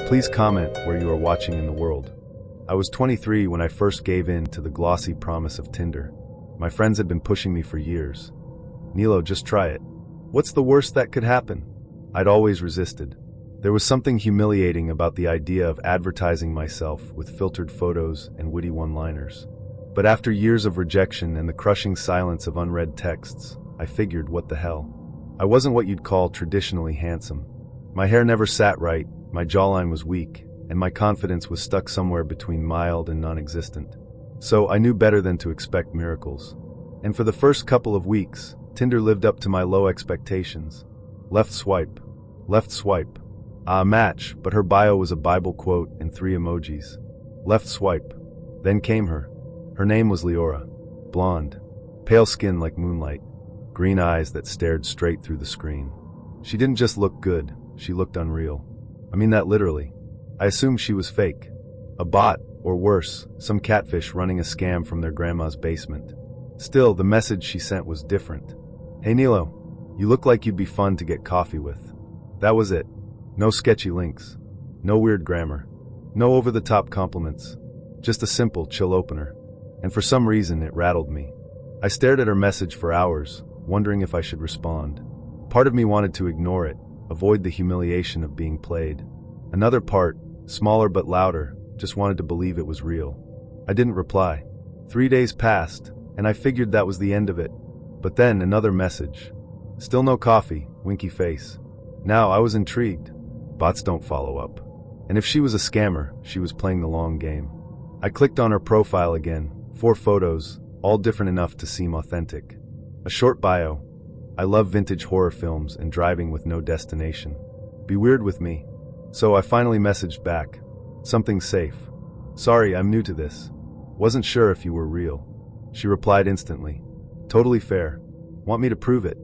Please comment where you are watching in the world. I was 23 when I first gave in to the glossy promise of Tinder. My friends had been pushing me for years. Nilo, just try it. What's the worst that could happen? I'd always resisted. There was something humiliating about the idea of advertising myself with filtered photos and witty one-liners. But after years of rejection and the crushing silence of unread texts, I figured, what the hell? I wasn't what you'd call traditionally handsome. My hair never sat right, my jawline was weak, and my confidence was stuck somewhere between mild and non-existent. So I knew better than to expect miracles. And for the first couple of weeks, Tinder lived up to my low expectations. Left swipe. Left swipe. Match, but her bio was a Bible quote and 3 emojis. Left swipe. Then came her. Her name was Leora. Blonde. Pale skin like moonlight. Green eyes that stared straight through the screen. She didn't just look good, she looked unreal. I mean that literally. I assumed she was fake. A bot, or worse, some catfish running a scam from their grandma's basement. Still, the message she sent was different. Hey Nilo, you look like you'd be fun to get coffee with. That was it. No sketchy links. No weird grammar. No over-the-top compliments. Just a simple, chill opener. And for some reason, it rattled me. I stared at her message for hours, wondering if I should respond. Part of me wanted to ignore it, avoid the humiliation of being played. Another part, smaller but louder, just wanted to believe it was real. I didn't reply. 3 days passed, and I figured that was the end of it. But then another message. Still no coffee, winky face. Now I was intrigued. Bots don't follow up. And if she was a scammer, she was playing the long game. I clicked on her profile again, 4 photos, all different enough to seem authentic. A short bio. I love vintage horror films and driving with no destination. Be weird with me. So I finally messaged back. Something safe. Sorry, I'm new to this. Wasn't sure if you were real. She replied instantly. Totally fair. Want me to prove it?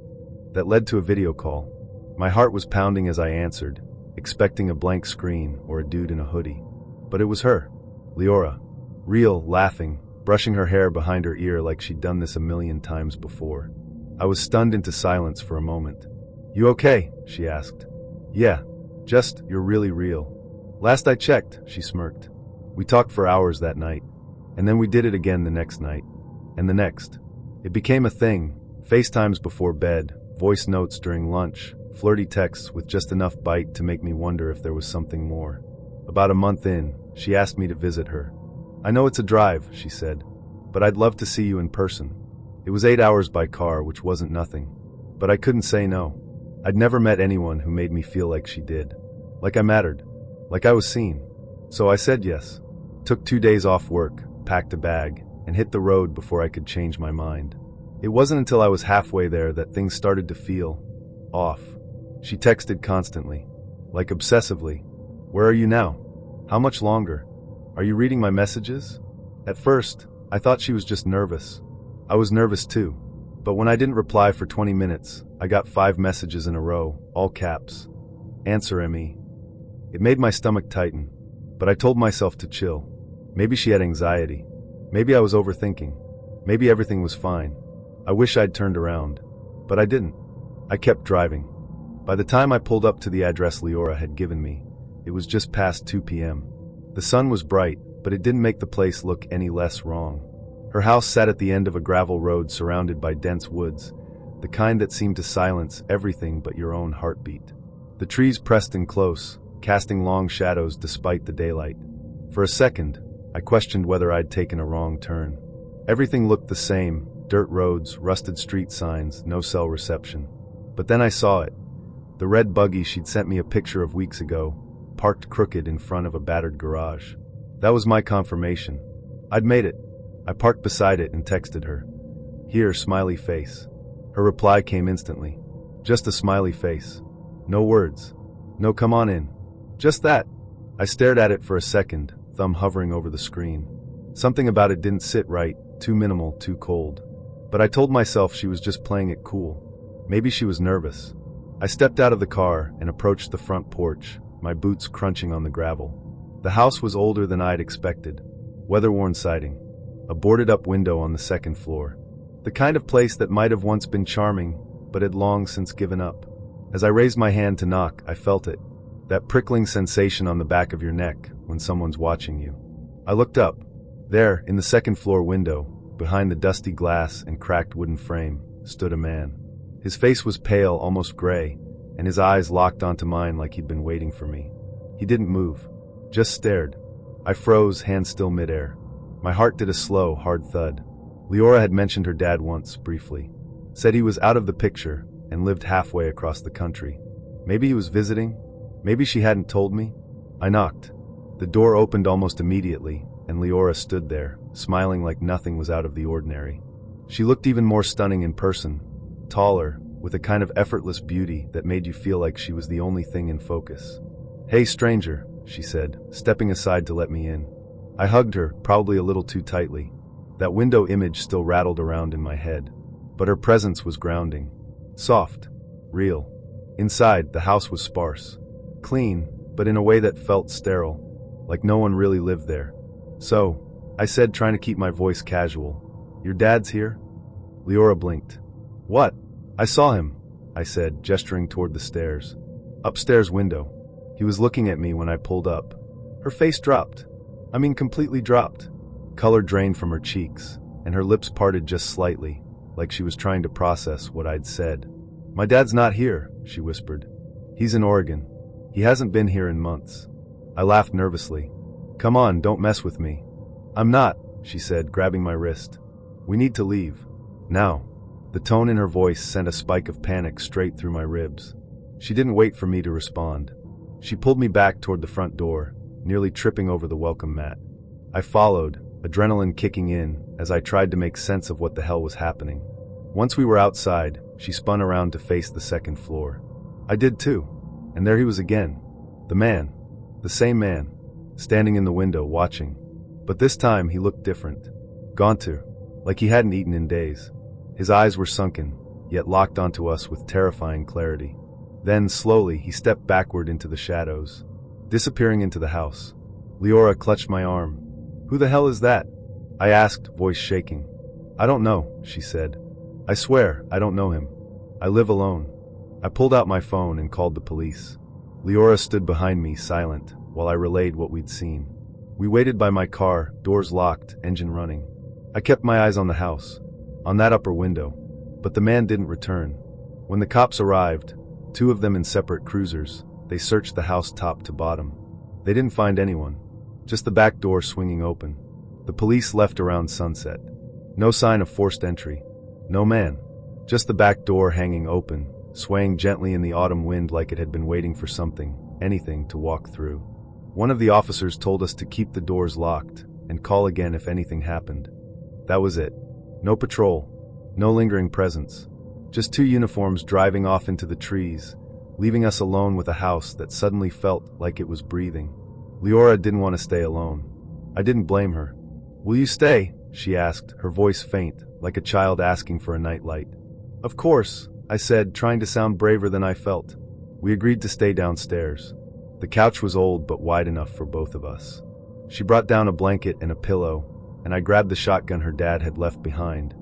That led to a video call. My heart was pounding as I answered, expecting a blank screen or a dude in a hoodie. But it was her. Leora. Real, laughing, brushing her hair behind her ear like she'd done this a million times before. I was stunned into silence for a moment. You okay? She asked. Yeah. Just, you're really real. Last I checked, she smirked. We talked for hours that night. And then we did it again the next night. And the next. It became a thing. FaceTimes before bed, voice notes during lunch, flirty texts with just enough bite to make me wonder if there was something more. About a month in, she asked me to visit her. I know it's a drive, she said, but I'd love to see you in person. It was 8 hours by car, which wasn't nothing. But I couldn't say no. I'd never met anyone who made me feel like she did. Like I mattered. Like I was seen. So I said yes. Took 2 days off work, packed a bag, and hit the road before I could change my mind. It wasn't until I was halfway there that things started to feel off. She texted constantly, like obsessively. Where are you now? How much longer? Are you reading my messages? At first, I thought she was just nervous. I was nervous too. But when I didn't reply for 20 minutes, I got 5 messages in a row, all caps. Answer ME. It made my stomach tighten, but I told myself to chill. Maybe she had anxiety. Maybe I was overthinking. Maybe everything was fine. I wish I'd turned around. But I didn't. I kept driving. By the time I pulled up to the address Leora had given me, it was just past 2 p.m. The sun was bright, but it didn't make the place look any less wrong. Her house sat at the end of a gravel road surrounded by dense woods, the kind that seemed to silence everything but your own heartbeat. The trees pressed in close, casting long shadows despite the daylight. For a second, I questioned whether I'd taken a wrong turn. Everything looked the same, dirt roads, rusted street signs, no cell reception. But then I saw it. The red buggy she'd sent me a picture of weeks ago, parked crooked in front of a battered garage. That was my confirmation. I'd made it. I parked beside it and texted her. Here, smiley face. Her reply came instantly. Just a smiley face. No words. No come on in. Just that. I stared at it for a second, thumb hovering over the screen. Something about it didn't sit right, too minimal, too cold. But I told myself she was just playing it cool. Maybe she was nervous. I stepped out of the car and approached the front porch, my boots crunching on the gravel. The house was older than I'd expected. Weather-worn siding. A boarded-up window on the second floor. The kind of place that might have once been charming, but had long since given up. As I raised my hand to knock, I felt it. That prickling sensation on the back of your neck when someone's watching you. I looked up. There, in the second-floor window, behind the dusty glass and cracked wooden frame, stood a man. His face was pale, almost gray, and his eyes locked onto mine like he'd been waiting for me. He didn't move, just stared. I froze, hands still midair. My heart did a slow, hard thud. Leora had mentioned her dad once, briefly. Said he was out of the picture and lived halfway across the country. Maybe he was visiting? Maybe she hadn't told me? I knocked. The door opened almost immediately, and Leora stood there, smiling like nothing was out of the ordinary. She looked even more stunning in person, taller, with a kind of effortless beauty that made you feel like she was the only thing in focus. "Hey, stranger," she said, stepping aside to let me in. I hugged her, probably a little too tightly. That window image still rattled around in my head, but her presence was grounding. Soft. Real. Inside, the house was sparse. Clean, but in a way that felt sterile, like no one really lived there. "So," I said, trying to keep my voice casual, "your dad's here?" Leora blinked. "What?" "I saw him," I said, gesturing toward the stairs. "Upstairs window. He was looking at me when I pulled up." Her face dropped. I mean, completely dropped. Color drained from her cheeks, and her lips parted just slightly, like she was trying to process what I'd said. "My dad's not here," she whispered. "He's in Oregon. He hasn't been here in months." I laughed nervously. "Come on, don't mess with me." "I'm not," she said, grabbing my wrist. "We need to leave. Now." The tone in her voice sent a spike of panic straight through my ribs. She didn't wait for me to respond. She pulled me back toward the front door, nearly tripping over the welcome mat. I followed, adrenaline kicking in as I tried to make sense of what the hell was happening. Once we were outside, she spun around to face the second floor. I did too, and there he was again. The man. The same man. Standing in the window, watching. But this time he looked different. Gaunter. Like he hadn't eaten in days. His eyes were sunken, yet locked onto us with terrifying clarity. Then, slowly, he stepped backward into the shadows, disappearing into the house. Leora clutched my arm. "Who the hell is that?" I asked, voice shaking. "I don't know," she said. "I swear, I don't know him. I live alone." I pulled out my phone and called the police. Leora stood behind me, silent, while I relayed what we'd seen. We waited by my car, doors locked, engine running. I kept my eyes on the house, on that upper window, but the man didn't return. When the cops arrived, two of them in separate cruisers, they searched the house top to bottom. They didn't find anyone, just the back door swinging open. The police left around sunset. No sign of forced entry. No man. Just the back door hanging open, swaying gently in the autumn wind like it had been waiting for something, anything, to walk through. One of the officers told us to keep the doors locked and call again if anything happened. That was it. No patrol. No lingering presence. Just two uniforms driving off into the trees, leaving us alone with a house that suddenly felt like it was breathing. Leora didn't want to stay alone. I didn't blame her. "Will you stay?" she asked, her voice faint, like a child asking for a nightlight. "Of course," I said, trying to sound braver than I felt. We agreed to stay downstairs. The couch was old but wide enough for both of us. She brought down a blanket and a pillow, and I grabbed the shotgun her dad had left behind,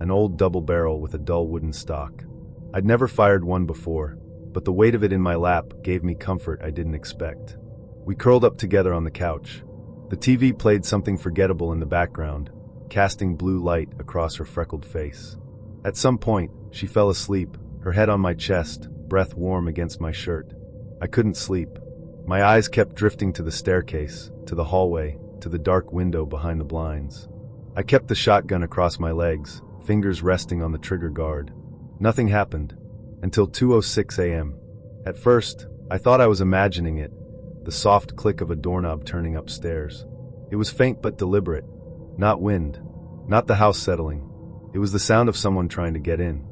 an old double barrel with a dull wooden stock. I'd never fired one before, but the weight of it in my lap gave me comfort I didn't expect. We curled up together on the couch. The TV played something forgettable in the background, casting blue light across her freckled face. At some point, she fell asleep, her head on my chest, breath warm against my shirt. I couldn't sleep. My eyes kept drifting to the staircase, to the hallway, to the dark window behind the blinds. I kept the shotgun across my legs, fingers resting on the trigger guard. Nothing happened, until 2:06 a.m. At first, I thought I was imagining it, the soft click of a doorknob turning upstairs. It was faint but deliberate. Not wind. Not the house settling. It was the sound of someone trying to get in.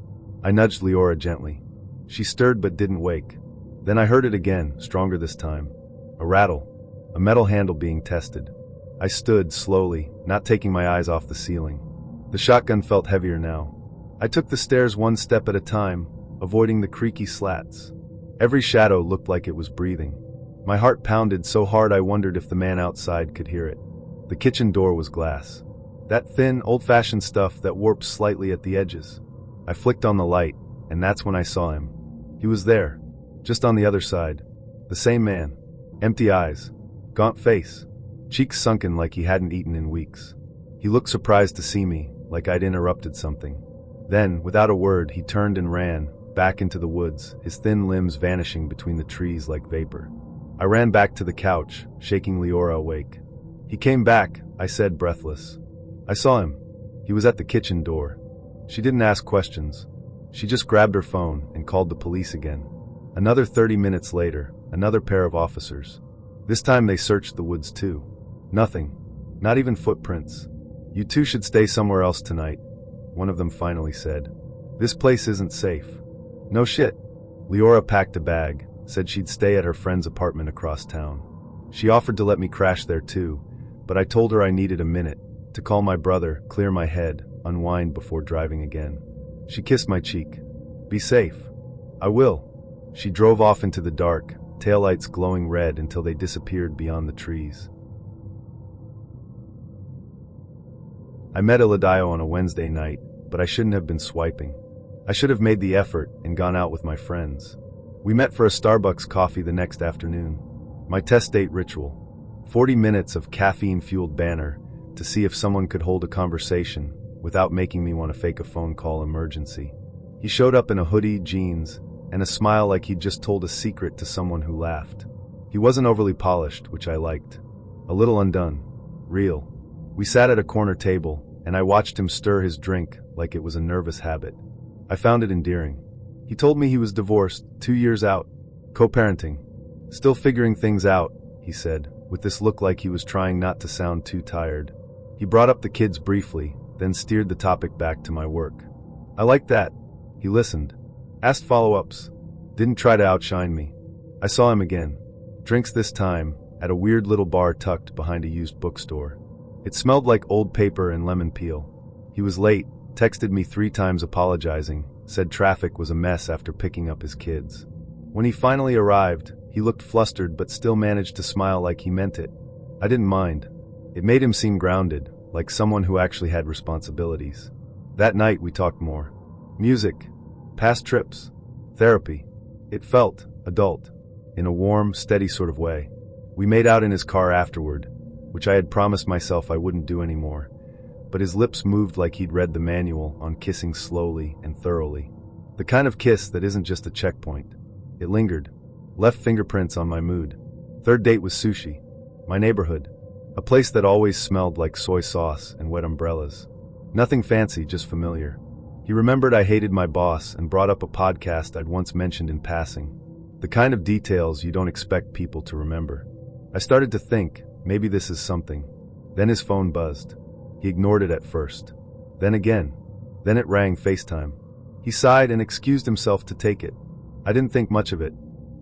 I nudged Leora gently. She stirred but didn't wake. Then I heard it again, stronger this time. A rattle. A metal handle being tested. I stood, slowly, not taking my eyes off the ceiling. The shotgun felt heavier now. I took the stairs one step at a time, avoiding the creaky slats. Every shadow looked like it was breathing. My heart pounded so hard I wondered if the man outside could hear it. The kitchen door was glass. That thin, old-fashioned stuff that warps slightly at the edges. I flicked on the light, and that's when I saw him. He was there, just on the other side. The same man. Empty eyes. Gaunt face. Cheeks sunken like he hadn't eaten in weeks. He looked surprised to see me, like I'd interrupted something. Then, without a word, he turned and ran, back into the woods, his thin limbs vanishing between the trees like vapor. I ran back to the couch, shaking Leora awake. He came back, I said, breathless. I saw him. He was at the kitchen door. She didn't ask questions. She just grabbed her phone and called the police again. Another 30 minutes later, another pair of officers. This time they searched the woods too. Nothing. Not even footprints. You two should stay somewhere else tonight, one of them finally said. This place isn't safe. No shit. Leora packed a bag, said she'd stay at her friend's apartment across town. She offered to let me crash there too, but I told her I needed a minute to call my brother, clear my head, unwind before driving again. She kissed my cheek. Be safe. I will. She drove off into the dark, taillights glowing red until they disappeared beyond the trees. I met Eladayo on a Wednesday night, but I shouldn't have been swiping. I should have made the effort and gone out with my friends. We met for a Starbucks coffee the next afternoon. My test date ritual. 40 minutes of caffeine-fueled banter to see if someone could hold a conversation without making me want to fake a phone call emergency. He showed up in a hoodie, jeans, and a smile like he'd just told a secret to someone who laughed. He wasn't overly polished, which I liked. A little undone. Real. We sat at a corner table, and I watched him stir his drink like it was a nervous habit. I found it endearing. He told me he was divorced, 2 years out. Co-parenting. Still figuring things out, he said, with this look like he was trying not to sound too tired. He brought up the kids briefly, then steered the topic back to my work. I liked that. He listened. Asked follow-ups. Didn't try to outshine me. I saw him again. Drinks this time, at a weird little bar tucked behind a used bookstore. It smelled like old paper and lemon peel. He was late, texted me 3 times apologizing, said traffic was a mess after picking up his kids. When he finally arrived, he looked flustered but still managed to smile like he meant it. I didn't mind. It made him seem grounded, like someone who actually had responsibilities. That night we talked more. Music. Past trips. Therapy. It felt adult, in a warm, steady sort of way. We made out in his car afterward, which I had promised myself I wouldn't do anymore, but his lips moved like he'd read the manual on kissing slowly and thoroughly. The kind of kiss that isn't just a checkpoint. It lingered. Left fingerprints on my mood. Third date was sushi. My neighborhood. A place that always smelled like soy sauce and wet umbrellas. Nothing fancy, just familiar. He remembered I hated my boss and brought up a podcast I'd once mentioned in passing. The kind of details you don't expect people to remember. I started to think, maybe this is something. Then his phone buzzed. He ignored it at first. Then again. Then it rang FaceTime. He sighed and excused himself to take it. I didn't think much of it.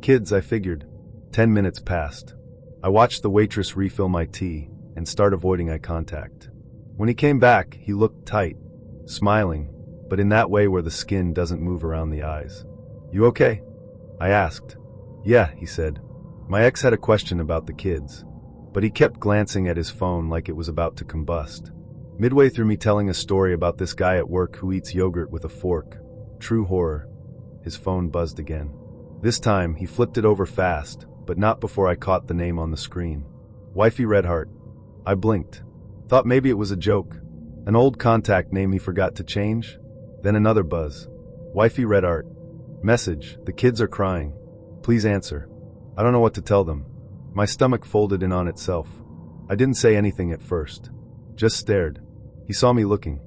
Kids, I figured. 10 minutes passed. I watched the waitress refill my tea and start avoiding eye contact. When he came back, he looked tight, smiling, but in that way where the skin doesn't move around the eyes. You okay? I asked. Yeah, he said. My ex had a question about the kids, but he kept glancing at his phone like it was about to combust. Midway through me telling a story about this guy at work who eats yogurt with a fork, true horror, his phone buzzed again. This time, he flipped it over fast, but not before I caught the name on the screen. Wifey Redheart. I blinked. Thought maybe it was a joke. An old contact name he forgot to change. Then another buzz. Wifey Redheart. Message, the kids are crying. Please answer. I don't know what to tell them. My stomach folded in on itself. I didn't say anything at first. Just stared. He saw me looking.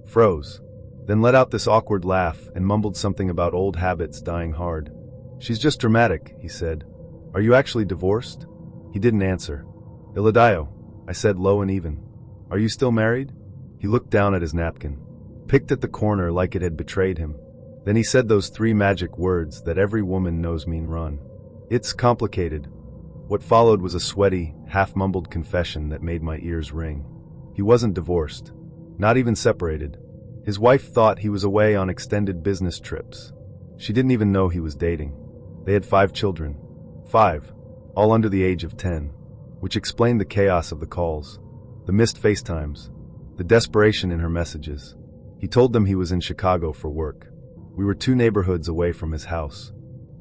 Froze. Then let out this awkward laugh and mumbled something about old habits dying hard. She's just dramatic, he said. Are you actually divorced? He didn't answer. Eladayo, I said low and even. Are you still married? He looked down at his napkin. Picked at the corner like it had betrayed him. Then he said those 3 magic words that every woman knows mean run. It's complicated. What followed was a sweaty, half-mumbled confession that made my ears ring. He wasn't divorced. Not even separated. His wife thought he was away on extended business trips. She didn't even know he was dating. They had 5 children. 5. All under the age of 10. Which explained the chaos of the calls. The missed FaceTimes. The desperation in her messages. He told them he was in Chicago for work. We were 2 neighborhoods away from his house.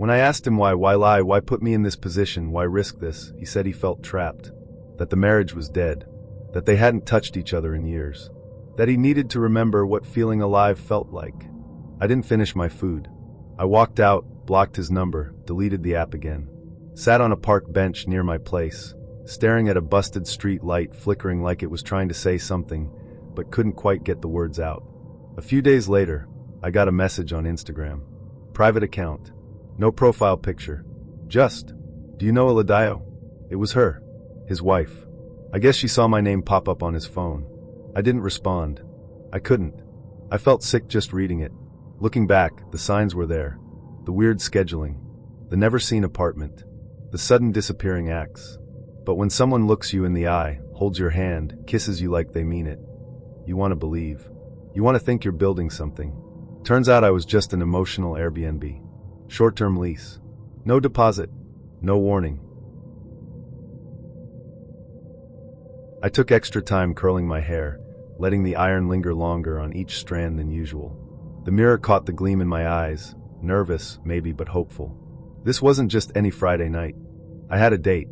When I asked him why lie, why put me in this position, why risk this, he said he felt trapped, that the marriage was dead, that they hadn't touched each other in years, that he needed to remember what feeling alive felt like. I didn't finish my food. I walked out, blocked his number, deleted the app again. Sat on a park bench near my place, staring at a busted street light flickering like it was trying to say something, but couldn't quite get the words out. A few days later, I got a message on Instagram. Private account. No profile picture. Just, do you know Eladayo? It was her. His wife. I guess she saw my name pop up on his phone. I didn't respond. I couldn't. I felt sick just reading it. Looking back, the signs were there. The weird scheduling. The never-seen apartment. The sudden disappearing acts. But when someone looks you in the eye, holds your hand, kisses you like they mean it, you want to believe. You want to think you're building something. Turns out I was just an emotional Airbnb. Short-term lease. No deposit. No warning. I took extra time curling my hair, letting the iron linger longer on each strand than usual. The mirror caught the gleam in my eyes, nervous, maybe, but hopeful. This wasn't just any Friday night. I had a date.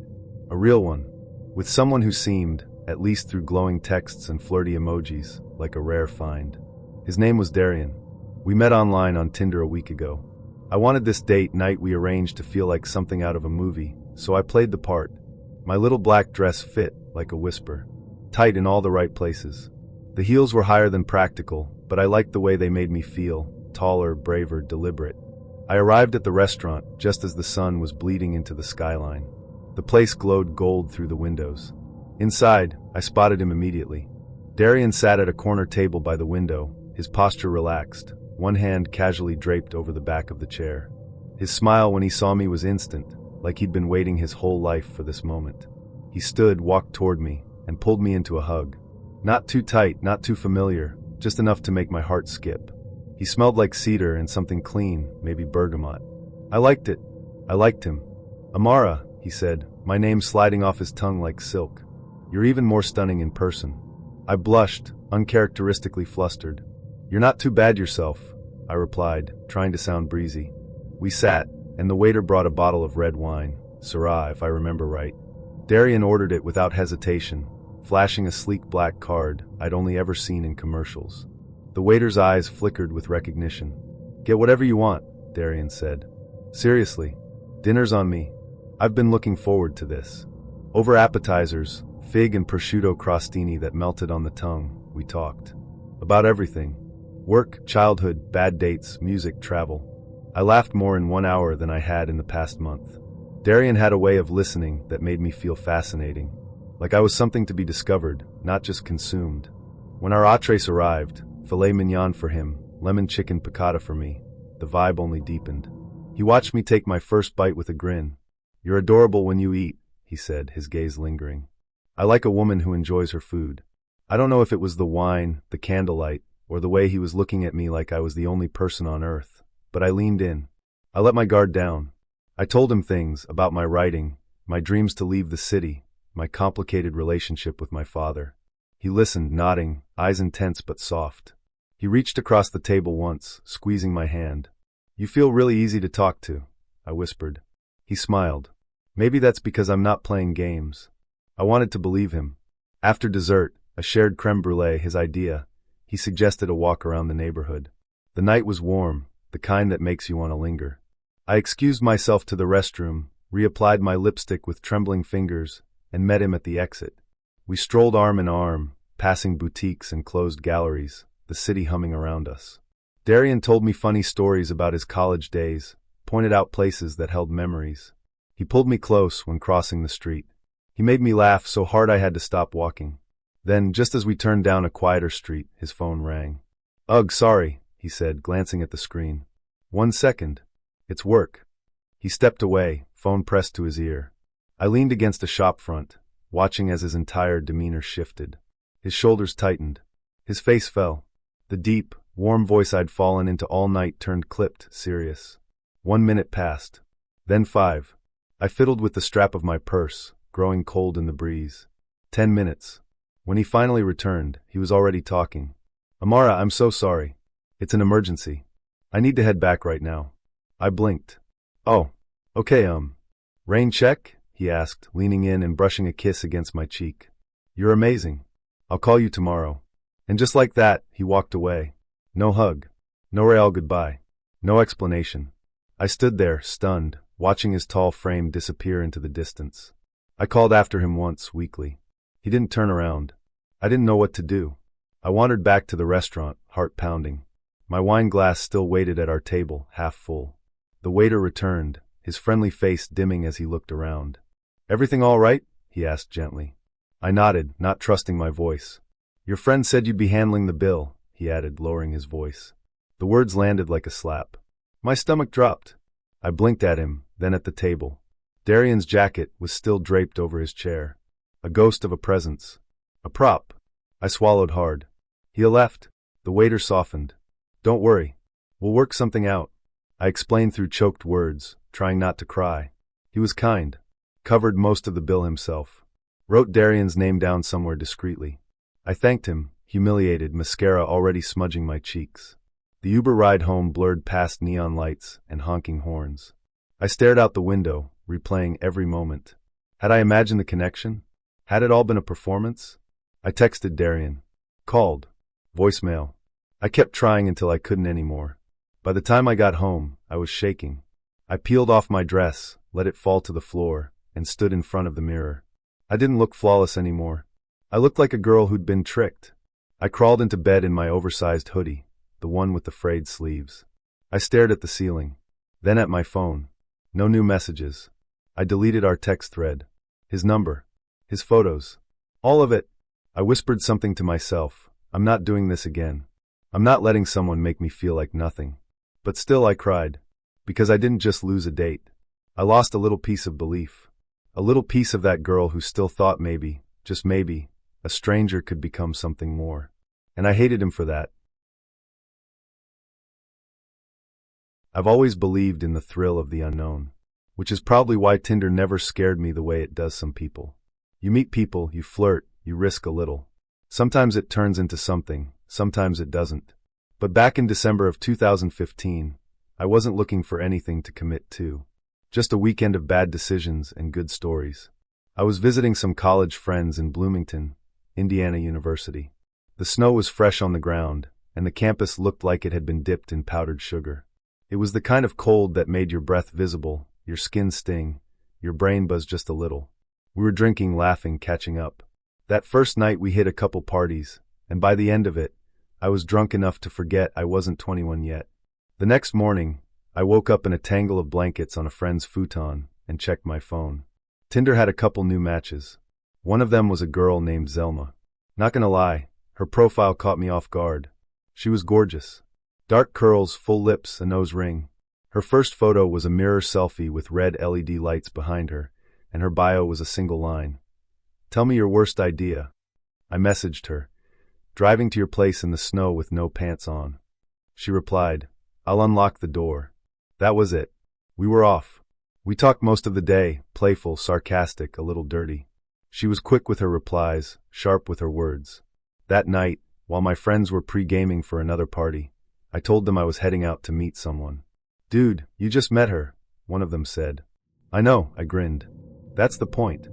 A real one. With someone who seemed, at least through glowing texts and flirty emojis, like a rare find. His name was Darian. We met online on Tinder a week ago. I wanted this date night we arranged to feel like something out of a movie, so I played the part. My little black dress fit like a whisper, tight in all the right places. The heels were higher than practical, but I liked the way they made me feel, taller, braver, deliberate. I arrived at the restaurant just as the sun was bleeding into the skyline. The place glowed gold through the windows. Inside, I spotted him immediately. Darian sat at a corner table by the window, his posture relaxed, one hand casually draped over the back of the chair. His smile when he saw me was instant, like he'd been waiting his whole life for this moment. He stood, walked toward me, and pulled me into a hug. Not too tight, not too familiar, just enough to make my heart skip. He smelled like cedar and something clean, maybe bergamot. I liked it. I liked him. Amara, he said, my name sliding off his tongue like silk. You're even more stunning in person. I blushed, uncharacteristically flustered. You're not too bad yourself, I replied, trying to sound breezy. We sat, and the waiter brought a bottle of red wine, Syrah if I remember right. Darian ordered it without hesitation, flashing a sleek black card I'd only ever seen in commercials. The waiter's eyes flickered with recognition. Get whatever you want, Darian said. Seriously, dinner's on me. I've been looking forward to this. Over appetizers, fig and prosciutto crostini that melted on the tongue, we talked. About everything. Work, childhood, bad dates, music, travel. I laughed more in 1 hour than I had in the past month. Darian had a way of listening that made me feel fascinating. Like I was something to be discovered, not just consumed. When our entrees arrived, filet mignon for him, lemon chicken piccata for me, the vibe only deepened. He watched me take my first bite with a grin. You're adorable when you eat, he said, his gaze lingering. I like a woman who enjoys her food. I don't know if it was the wine, the candlelight, or the way he was looking at me like I was the only person on earth, but I leaned in. I let my guard down. I told him things about my writing, my dreams to leave the city, my complicated relationship with my father. He listened, nodding, eyes intense but soft. He reached across the table once, squeezing my hand. You feel really easy to talk to, I whispered. He smiled. Maybe that's because I'm not playing games. I wanted to believe him. After dessert, a shared creme brulee, his idea, he suggested a walk around the neighborhood. The night was warm, the kind that makes you want to linger. I excused myself to the restroom, reapplied my lipstick with trembling fingers, and met him at the exit. We strolled arm in arm, passing boutiques and closed galleries, the city humming around us. Darian told me funny stories about his college days, pointed out places that held memories. He pulled me close when crossing the street. He made me laugh so hard I had to stop walking. Then, just as we turned down a quieter street, his phone rang. Ugh, sorry, he said, glancing at the screen. 1 second. It's work. He stepped away, phone pressed to his ear. I leaned against a shop front, watching as his entire demeanor shifted. His shoulders tightened. His face fell. The deep, warm voice I'd fallen into all night turned clipped, serious. 1 minute passed. Then 5. I fiddled with the strap of my purse, growing cold in the breeze. 10 minutes. When he finally returned, he was already talking. Amara, I'm so sorry. It's an emergency. I need to head back right now. I blinked. Oh, okay, rain check? He asked, leaning in and brushing a kiss against my cheek. You're amazing. I'll call you tomorrow. And just like that, he walked away. No hug. No real goodbye. No explanation. I stood there, stunned, watching his tall frame disappear into the distance. I called after him once, weakly. He didn't turn around. I didn't know what to do. I wandered back to the restaurant, heart pounding. My wine glass still waited at our table, half full. The waiter returned, his friendly face dimming as he looked around. Everything all right? He asked gently. I nodded, not trusting my voice. Your friend said you'd be handling the bill, he added, lowering his voice. The words landed like a slap. My stomach dropped. I blinked at him, then at the table. Darian's jacket was still draped over his chair. A ghost of a presence. A prop. I swallowed hard. He left. The waiter softened. Don't worry. We'll work something out. I explained through choked words, trying not to cry. He was kind. Covered most of the bill himself. Wrote Darian's name down somewhere discreetly. I thanked him, humiliated, mascara already smudging my cheeks. The Uber ride home blurred past neon lights and honking horns. I stared out the window, replaying every moment. Had I imagined the connection? Had it all been a performance? I texted Darian. Called. Voicemail. I kept trying until I couldn't anymore. By the time I got home, I was shaking. I peeled off my dress, let it fall to the floor, and stood in front of the mirror. I didn't look flawless anymore. I looked like a girl who'd been tricked. I crawled into bed in my oversized hoodie, the one with the frayed sleeves. I stared at the ceiling, then at my phone. No new messages. I deleted our text thread. His number. His photos. All of it. I whispered something to myself. I'm not doing this again. I'm not letting someone make me feel like nothing. But still I cried. Because I didn't just lose a date. I lost a little piece of belief. A little piece of that girl who still thought maybe, just maybe, a stranger could become something more. And I hated him for that. I've always believed in the thrill of the unknown, which is probably why Tinder never scared me the way it does some people. You meet people, you flirt, you risk a little. Sometimes it turns into something, sometimes it doesn't. But back in December of 2015, I wasn't looking for anything to commit to. Just a weekend of bad decisions and good stories. I was visiting some college friends in Bloomington, Indiana University. The snow was fresh on the ground, and the campus looked like it had been dipped in powdered sugar. It was the kind of cold that made your breath visible, your skin sting, your brain buzz just a little. We were drinking, laughing, catching up. That first night we hit a couple parties, and by the end of it, I was drunk enough to forget I wasn't 21 yet. The next morning, I woke up in a tangle of blankets on a friend's futon and checked my phone. Tinder had a couple new matches. One of them was a girl named Zelma. Not gonna lie, her profile caught me off guard. She was gorgeous. Dark curls, full lips, a nose ring. Her first photo was a mirror selfie with red LED lights behind her, and her bio was a single line. Tell me your worst idea. I messaged her. Driving to your place in the snow with no pants on. She replied, I'll unlock the door. That was it. We were off. We talked most of the day, playful, sarcastic, a little dirty. She was quick with her replies, sharp with her words. That night, while my friends were pre-gaming for another party, I told them I was heading out to meet someone. Dude, you just met her, one of them said. I know, I grinned. That's the point.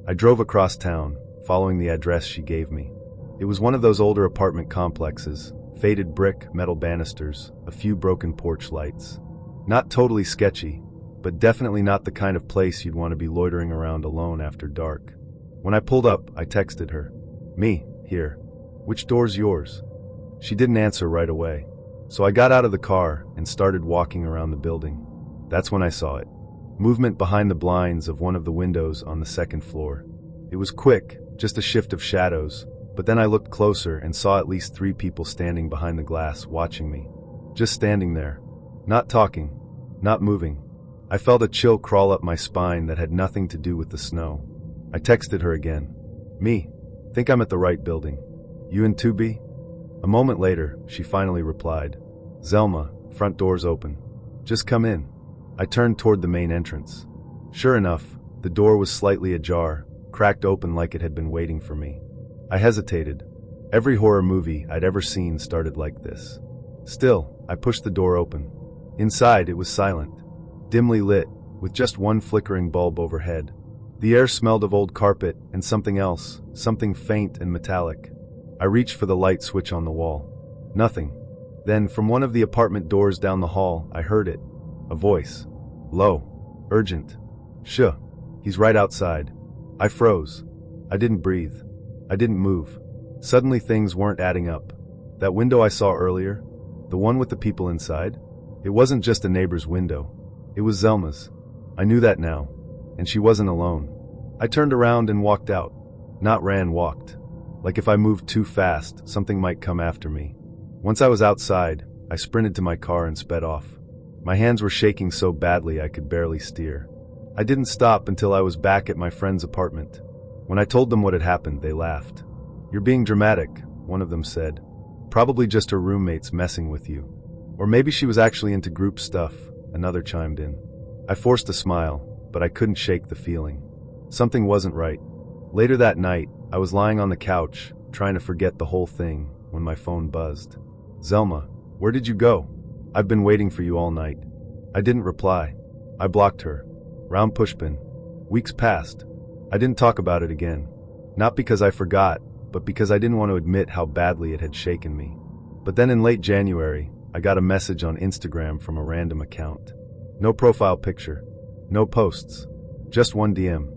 I drove across town, following the address she gave me. It was one of those older apartment complexes, faded brick, metal banisters, a few broken porch lights. Not totally sketchy, but definitely not the kind of place you'd want to be loitering around alone after dark. When I pulled up, I texted her. Me, here. Which door's yours? She didn't answer right away. So I got out of the car and started walking around the building. That's when I saw it. Movement behind the blinds of one of the windows on the second floor. It was quick, just a shift of shadows, but then I looked closer and saw at least 3 people standing behind the glass watching me. Just standing there. Not talking. Not moving. I felt a chill crawl up my spine that had nothing to do with the snow. I texted her again. Me. Think I'm at the right building. You in 2B? A moment later, she finally replied. Zelma, front door's open. Just come in. I turned toward the main entrance. Sure enough, the door was slightly ajar, cracked open like it had been waiting for me. I hesitated. Every horror movie I'd ever seen started like this. Still, I pushed the door open. Inside, it was silent. dimly lit, with just one flickering bulb overhead. The air smelled of old carpet and something else, something faint and metallic. I reached for the light switch on the wall. Nothing. Then, from one of the apartment doors down the hall, I heard it. A voice. Low. Urgent. Shh. He's right outside. I froze. I didn't breathe. I didn't move. Suddenly things weren't adding up. That window I saw earlier, the one with the people inside, it wasn't just a neighbor's window. It was Zelma's. I knew that now. And she wasn't alone. I turned around and walked out. Not ran, walked. Like if I moved too fast, something might come after me. Once I was outside, I sprinted to my car and sped off. My hands were shaking so badly I could barely steer. I didn't stop until I was back at my friend's apartment. When I told them what had happened, they laughed. "You're being dramatic," one of them said. "Probably just her roommates messing with you. Or maybe she was actually into group stuff," another chimed in. I forced a smile, but I couldn't shake the feeling. Something wasn't right. Later that night, I was lying on the couch, trying to forget the whole thing, when my phone buzzed. "Zelma, where did you go? I've been waiting for you all night." I didn't reply. I blocked her. Round pushpin. Weeks passed. I didn't talk about it again. Not because I forgot, but because I didn't want to admit how badly it had shaken me. But then in late January, I got a message on Instagram from a random account. No profile picture. No posts. Just one DM.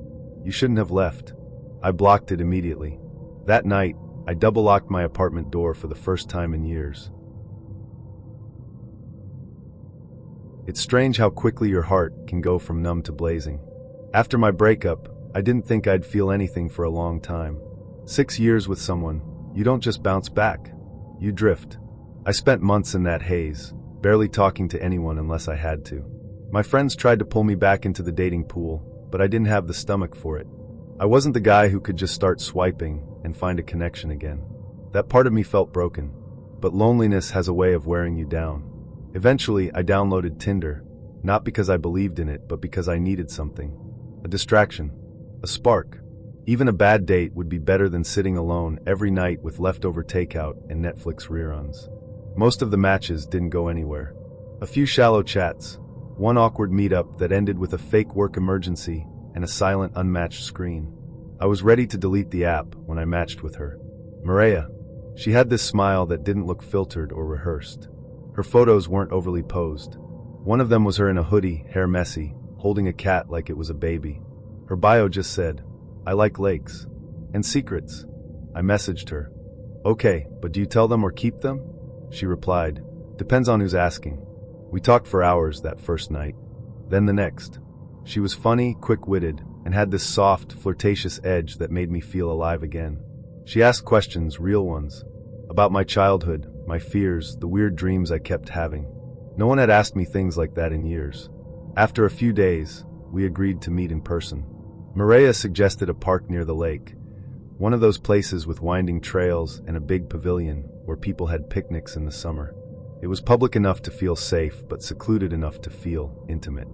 "You shouldn't have left." I blocked it immediately. That night, I double-locked my apartment door for the first time in years. It's strange how quickly your heart can go from numb to blazing. After my breakup, I didn't think I'd feel anything for a long time. 6 years with someone, you don't just bounce back. You drift. I spent months in that haze, barely talking to anyone unless I had to. My friends tried to pull me back into the dating pool, but I didn't have the stomach for it. I wasn't the guy who could just start swiping and find a connection again. That part of me felt broken. But loneliness has a way of wearing you down. Eventually, I downloaded Tinder, not because I believed in it, but because I needed something. A distraction. A spark. Even a bad date would be better than sitting alone every night with leftover takeout and Netflix reruns. Most of the matches didn't go anywhere. A few shallow chats, one awkward meetup that ended with a fake work emergency and a silent, unmatched screen. I was ready to delete the app when I matched with her. Maria. She had this smile that didn't look filtered or rehearsed. Her photos weren't overly posed. One of them was her in a hoodie, hair messy, holding a cat like it was a baby. Her bio just said, "I like lakes." And secrets. I messaged her. "Okay, but do you tell them or keep them?" She replied, "Depends on who's asking." We talked for hours that first night. Then the next. She was funny, quick-witted, and had this soft, flirtatious edge that made me feel alive again. She asked questions, real ones, about my childhood, my fears, the weird dreams I kept having. No one had asked me things like that in years. After a few days, we agreed to meet in person. Maria suggested a park near the lake, one of those places with winding trails and a big pavilion where people had picnics in the summer. It was public enough to feel safe, but secluded enough to feel intimate.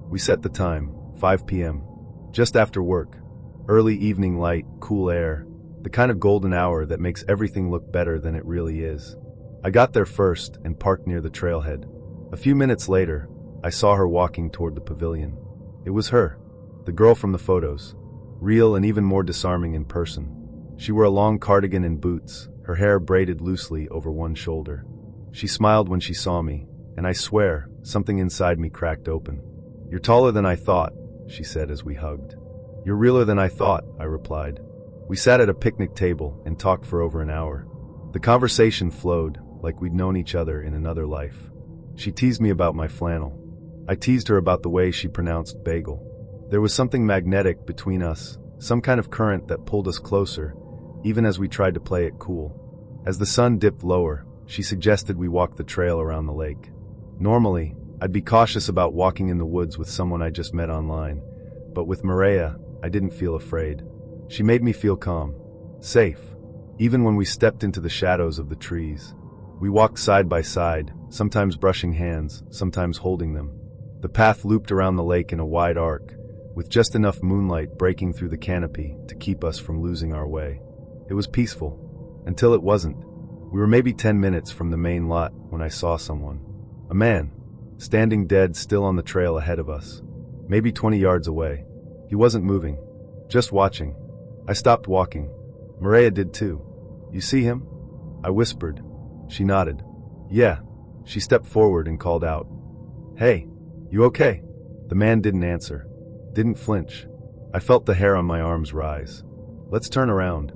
We set the time, 5 p.m., just after work. Early evening light, cool air, the kind of golden hour that makes everything look better than it really is. I got there first and parked near the trailhead. A few minutes later, I saw her walking toward the pavilion. It was her, the girl from the photos, real and even more disarming in person. She wore a long cardigan and boots, her hair braided loosely over one shoulder. She smiled when she saw me, and I swear, something inside me cracked open. "You're taller than I thought," she said as we hugged. "You're realer than I thought," I replied. We sat at a picnic table and talked for over an hour. The conversation flowed like we'd known each other in another life. She teased me about my flannel. I teased her about the way she pronounced bagel. There was something magnetic between us, some kind of current that pulled us closer, even as we tried to play it cool. As the sun dipped lower, she suggested we walk the trail around the lake. Normally, I'd be cautious about walking in the woods with someone I just met online, but with Maria, I didn't feel afraid. She made me feel calm, safe, even when we stepped into the shadows of the trees. We walked side by side, sometimes brushing hands, sometimes holding them. The path looped around the lake in a wide arc, with just enough moonlight breaking through the canopy to keep us from losing our way. It was peaceful, until it wasn't. We were maybe 10 minutes from the main lot when I saw someone. A man. standing dead still on the trail ahead of us. Maybe 20 yards away. He wasn't moving, just watching. I stopped walking. Maria did too. You see him? I whispered. She nodded. Yeah. She stepped forward and called out. Hey, you okay? The man didn't answer. Didn't flinch. I felt the hair on my arms rise. Let's turn around.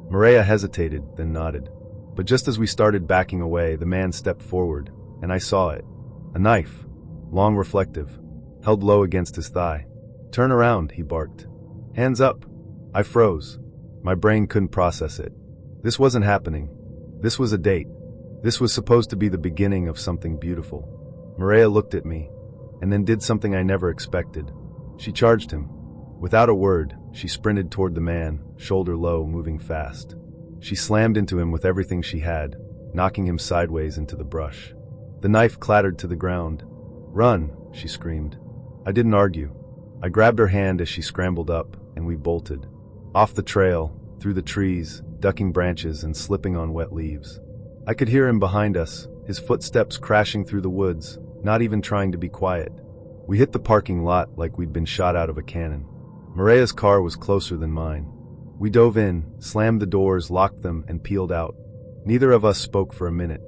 Maria hesitated, then nodded. But just as we started backing away, the man stepped forward, and I saw it. A knife. Long, reflective. Held low against his thigh. Turn around, he barked. Hands up. I froze. My brain couldn't process it. This wasn't happening. This was a date. This was supposed to be the beginning of something beautiful. Maria looked at me, and then did something I never expected. She charged him. Without a word, she sprinted toward the man, shoulder low, moving fast. She slammed into him with everything she had, knocking him sideways into the brush. The knife clattered to the ground. Run, she screamed. I didn't argue. I grabbed her hand as she scrambled up, and we bolted. Off the trail, through the trees, ducking branches and slipping on wet leaves. I could hear him behind us, his footsteps crashing through the woods, not even trying to be quiet. We hit the parking lot like we'd been shot out of a cannon. Maria's car was closer than mine. We dove in, slammed the doors, locked them, and peeled out. Neither of us spoke for a minute.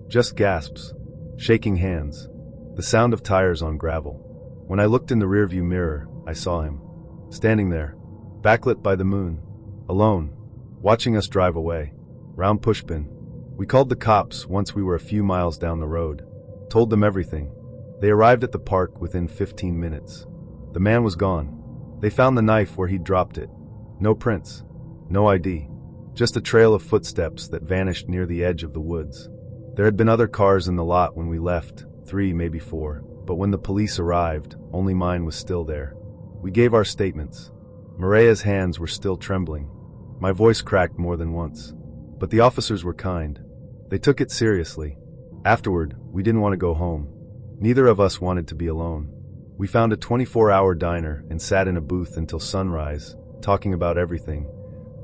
Just gasps. Shaking hands. The sound of tires on gravel. When I looked in the rearview mirror, I saw him. Standing there. Backlit by the moon. Alone. Watching us drive away. Round pushpin. We called the cops once we were a few miles down the road. Told them everything. They arrived at the park within 15 minutes. The man was gone. They found the knife where he'd dropped it. No prints. No ID. Just a trail of footsteps that vanished near the edge of the woods. There had been other cars in the lot when we left, 3, maybe 4, but when the police arrived, only mine was still there. We gave our statements. Maria's hands were still trembling. My voice cracked more than once. But the officers were kind. They took it seriously. Afterward, we didn't want to go home. Neither of us wanted to be alone. We found a 24-hour diner and sat in a booth until sunrise, talking about everything.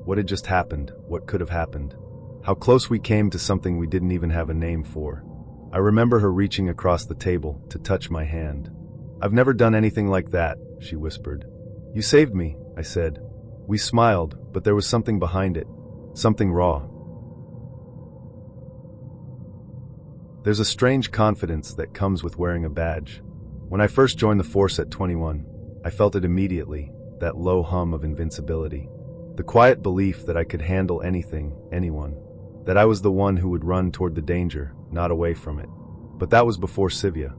What had just happened, what could have happened. How close we came to something we didn't even have a name for. I remember her reaching across the table to touch my hand. I've never done anything like that, she whispered. You saved me, I said. We smiled, but there was something behind it. Something raw. There's a strange confidence that comes with wearing a badge. When I first joined the force at 21, I felt it immediately, that low hum of invincibility. The quiet belief that I could handle anything, anyone. That I was the one who would run toward the danger, not away from it. But that was before Sivya.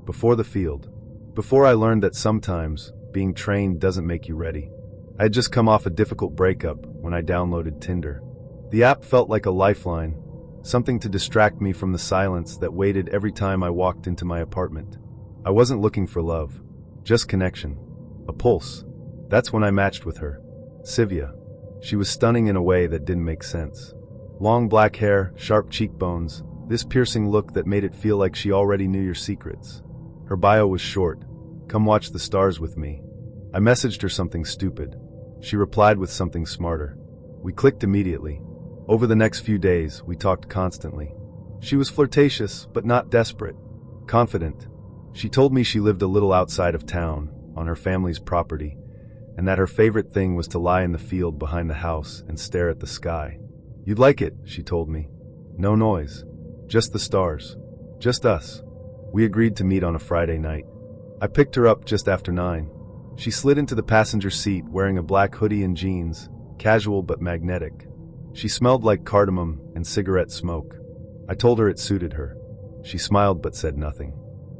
Before the field. Before I learned that sometimes, being trained doesn't make you ready. I had just come off a difficult breakup when I downloaded Tinder. The app felt like a lifeline, something to distract me from the silence that waited every time I walked into my apartment. I wasn't looking for love, just connection. A pulse. That's when I matched with her. Sivya. She was stunning in a way that didn't make sense. Long black hair, sharp cheekbones, this piercing look that made it feel like she already knew your secrets. Her bio was short. Come watch the stars with me. I messaged her something stupid. She replied with something smarter. We clicked immediately. Over the next few days, we talked constantly. She was flirtatious, but not desperate. Confident. She told me she lived a little outside of town, on her family's property, and that her favorite thing was to lie in the field behind the house and stare at the sky. You'd like it, she told me. No noise. Just the stars. Just us. We agreed to meet on a Friday night. I picked her up just after 9. She slid into the passenger seat wearing a black hoodie and jeans, casual but magnetic. She smelled like cardamom and cigarette smoke. I told her it suited her. She smiled but said nothing.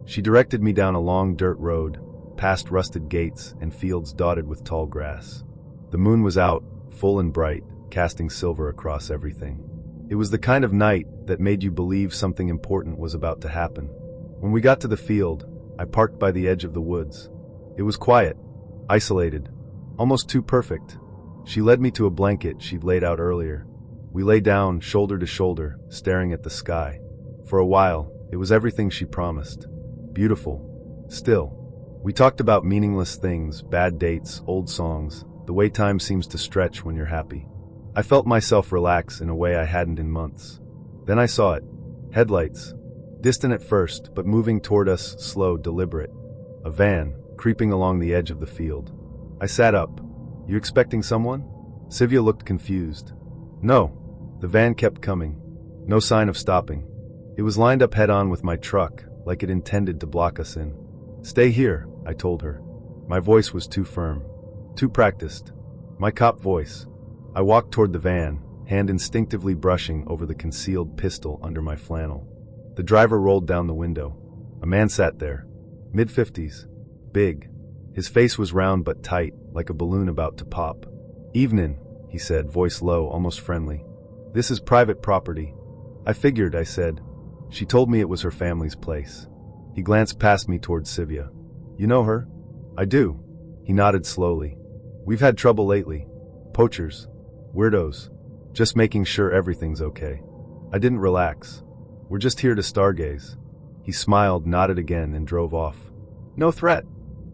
She directed me down a long dirt road, past rusted gates and fields dotted with tall grass. The moon was out, full and bright, casting silver across everything. It was the kind of night that made you believe something important was about to happen. When we got to the field, I parked by the edge of the woods. It was quiet, isolated, almost too perfect. She led me to a blanket she'd laid out earlier. We lay down, shoulder to shoulder, staring at the sky. For a while, it was everything she promised. Beautiful. Still. We talked about meaningless things, bad dates, old songs, the way time seems to stretch when you're happy. I felt myself relax in a way I hadn't in months. Then I saw it. Headlights. Distant at first, but moving toward us, slow, deliberate. A van, creeping along the edge of the field. I sat up. You expecting someone? Sylvia looked confused. No. The van kept coming. No sign of stopping. It was lined up head-on with my truck, like it intended to block us in. Stay here, I told her. My voice was too firm. Too practiced. My cop voice. I walked toward the van, hand instinctively brushing over the concealed pistol under my flannel. The driver rolled down the window. A man sat there. Mid-50s. Big. His face was round but tight, like a balloon about to pop. Evenin', he said, voice low, almost friendly. This is private property. I figured, I said. She told me it was her family's place. He glanced past me toward Sylvia. You know her? I do. He nodded slowly. We've had trouble lately. Poachers. Weirdos. Just making sure everything's okay. I didn't relax. We're just here to stargaze. He smiled, nodded again, and drove off. No threat.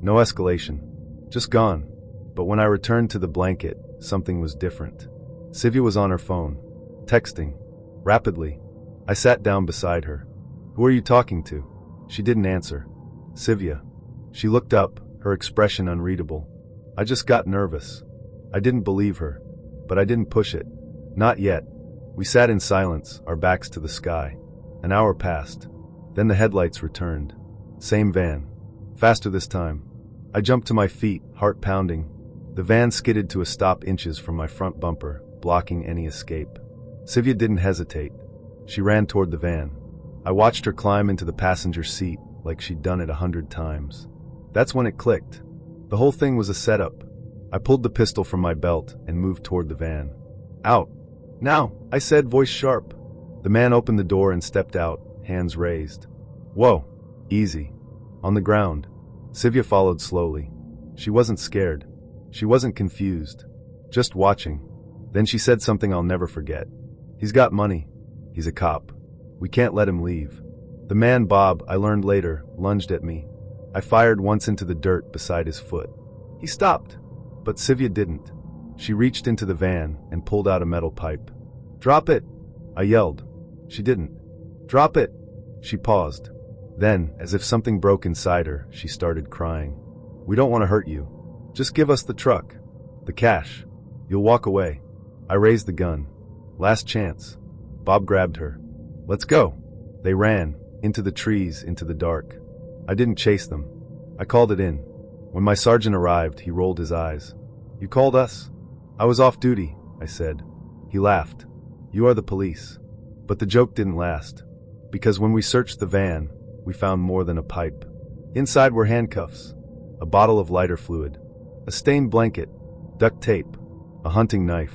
No escalation. Just gone. But when I returned to the blanket, something was different. Sylvia was on her phone. Texting. Rapidly. I sat down beside her. Who are you talking to? She didn't answer. Sylvia. She looked up, her expression unreadable. I just got nervous. I didn't believe her. But I didn't push it. Not yet. We sat in silence, our backs to the sky. An hour passed. Then the headlights returned. Same van. Faster this time. I jumped to my feet, heart pounding. The van skidded to a stop inches from my front bumper, blocking any escape. Sylvia didn't hesitate. She ran toward the van. I watched her climb into the passenger seat like she'd done it 100 times. That's when it clicked. The whole thing was a setup. I pulled the pistol from my belt and moved toward the van. Out. Now, I said, voice sharp. The man opened the door and stepped out, hands raised. Whoa. Easy. On the ground. Sylvia followed slowly. She wasn't scared. She wasn't confused. Just watching. Then she said something I'll never forget. He's got money. He's a cop. We can't let him leave. The man, Bob, I learned later, lunged at me. I fired once into the dirt beside his foot. He stopped. But Sylvia didn't. She reached into the van and pulled out a metal pipe. Drop it! I yelled. She didn't. Drop it! She paused. Then, as if something broke inside her, she started crying. We don't want to hurt you. Just give us the truck. The cash. You'll walk away. I raised the gun. Last chance. Bob grabbed her. Let's go. They ran, into the trees, into the dark. I didn't chase them. I called it in. When my sergeant arrived, he rolled his eyes. You called us? I was off duty, I said. He laughed. You are the police. But the joke didn't last. Because when we searched the van, we found more than a pipe. Inside were handcuffs, a bottle of lighter fluid, a stained blanket, duct tape, a hunting knife,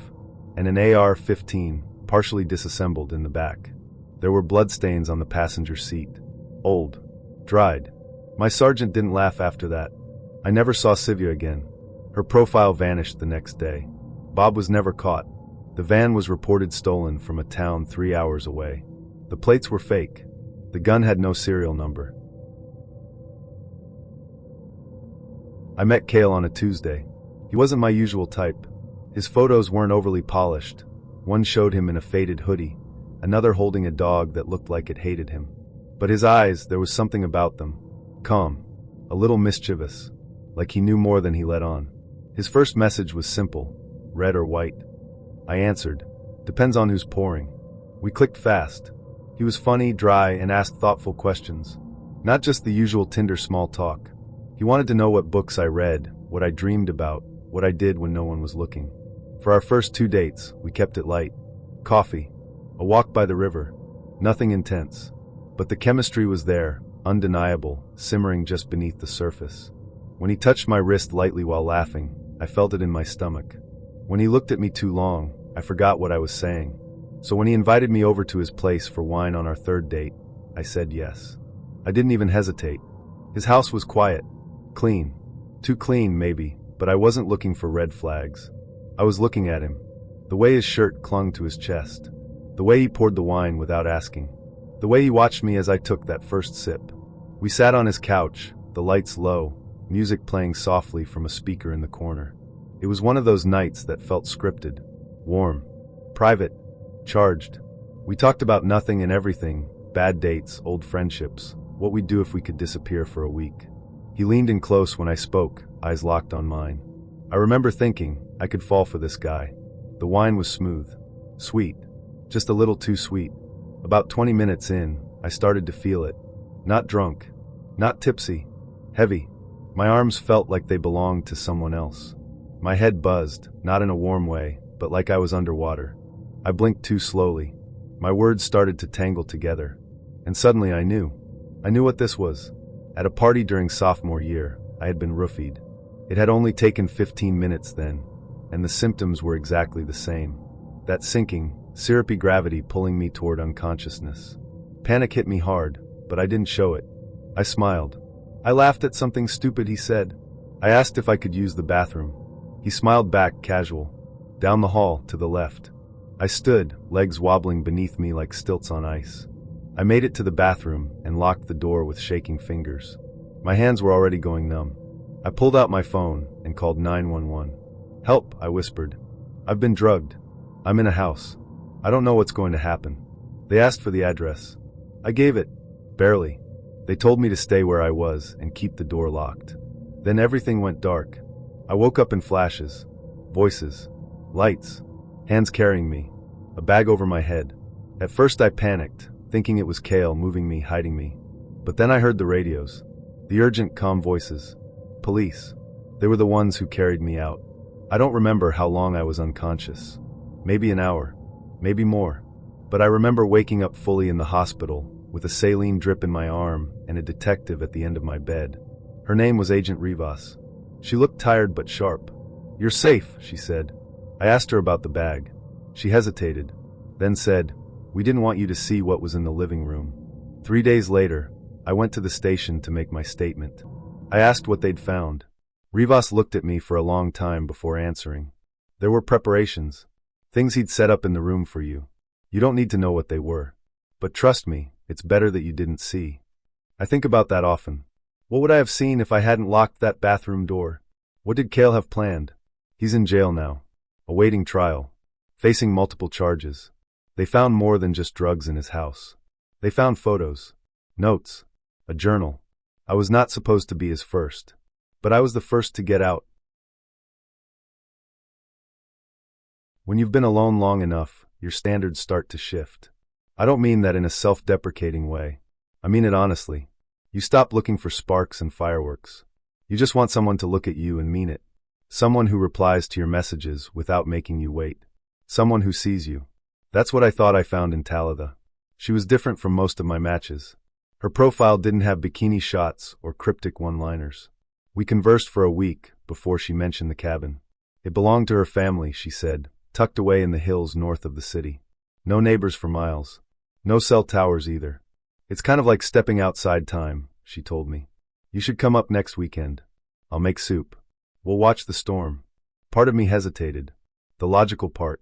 and an AR-15, partially disassembled in the back. There were bloodstains on the passenger seat. Old. Dried. My sergeant didn't laugh after that. I never saw Sylvia again. Her profile vanished the next day. Bob was never caught. The van was reported stolen from a town 3 hours away. The plates were fake. The gun had no serial number. I met Cale on a Tuesday. He wasn't my usual type. His photos weren't overly polished. One showed him in a faded hoodie, another holding a dog that looked like it hated him. But his eyes, there was something about them. Calm. A little mischievous. Like he knew more than he let on. His first message was simple. Red or white? I answered. Depends on who's pouring. We clicked fast. He was funny, dry, and asked thoughtful questions. Not just the usual Tinder small talk. He wanted to know what books I read, what I dreamed about, what I did when no one was looking. For our first 2 dates, we kept it light. Coffee. A walk by the river. Nothing intense. But the chemistry was there, undeniable, simmering just beneath the surface. When he touched my wrist lightly while laughing, I felt it in my stomach. When he looked at me too long, I forgot what I was saying. So when he invited me over to his place for wine on our 3rd date, I said yes. I didn't even hesitate. His house was quiet. Clean. Too clean, maybe, but I wasn't looking for red flags. I was looking at him. The way his shirt clung to his chest. The way he poured the wine without asking. The way he watched me as I took that first sip. We sat on his couch, the lights low, music playing softly from a speaker in the corner. It was one of those nights that felt scripted. Warm. Private. Charged. We talked about nothing and everything, bad dates, old friendships, what we'd do if we could disappear for a week. He leaned in close when I spoke, eyes locked on mine. I remember thinking I could fall for this guy. The wine was smooth, sweet, just a little too sweet. About 20 minutes in, I started to feel it. Not drunk, not tipsy, heavy. My arms felt like they belonged to someone else. My head buzzed, not in a warm way, but like I was underwater. I blinked too slowly. My words started to tangle together. And suddenly I knew what this was. At a party during sophomore year, I had been roofied. It had only taken 15 minutes then, and the symptoms were exactly the same. That sinking, syrupy gravity pulling me toward unconsciousness. Panic hit me hard, but I didn't show it. I smiled. I laughed at something stupid he said. I asked if I could use the bathroom. He smiled back, casual. Down the hall, to the left. I stood, legs wobbling beneath me like stilts on ice. I made it to the bathroom and locked the door with shaking fingers. My hands were already going numb. I pulled out my phone and called 911. "Help," I whispered. "I've been drugged. I'm in a house. I don't know what's going to happen." They asked for the address. I gave it. Barely. They told me to stay where I was and keep the door locked. Then everything went dark. I woke up in flashes. Voices. Lights. Hands carrying me. A bag over my head. At first I panicked, thinking it was Kale moving me, hiding me. But then I heard the radios. The urgent, calm voices. Police. They were the ones who carried me out. I don't remember how long I was unconscious. Maybe an hour. Maybe more. But I remember waking up fully in the hospital, with a saline drip in my arm and a detective at the end of my bed. Her name was Agent Rivas. She looked tired but sharp. "You're safe," she said. I asked her about the bag. She hesitated, then said, "We didn't want you to see what was in the living room." 3 days later, I went to the station to make my statement. I asked what they'd found. Rivas looked at me for a long time before answering. "There were preparations. Things he'd set up in the room for you. You don't need to know what they were. But trust me, it's better that you didn't see." I think about that often. What would I have seen if I hadn't locked that bathroom door? What did Kale have planned? He's in jail now, awaiting trial, facing multiple charges. They found more than just drugs in his house. They found photos, notes, a journal. I was not supposed to be his first, but I was the first to get out. When you've been alone long enough, your standards start to shift. I don't mean that in a self-deprecating way. I mean it honestly. You stop looking for sparks and fireworks. You just want someone to look at you and mean it. Someone who replies to your messages without making you wait. Someone who sees you. That's what I thought I found in Talitha. She was different from most of my matches. Her profile didn't have bikini shots or cryptic one-liners. We conversed for a week before she mentioned the cabin. It belonged to her family, she said, tucked away in the hills north of the city. No neighbors for miles. No cell towers either. "It's kind of like stepping outside time," she told me. "You should come up next weekend. I'll make soup. We'll watch the storm." Part of me hesitated. The logical part.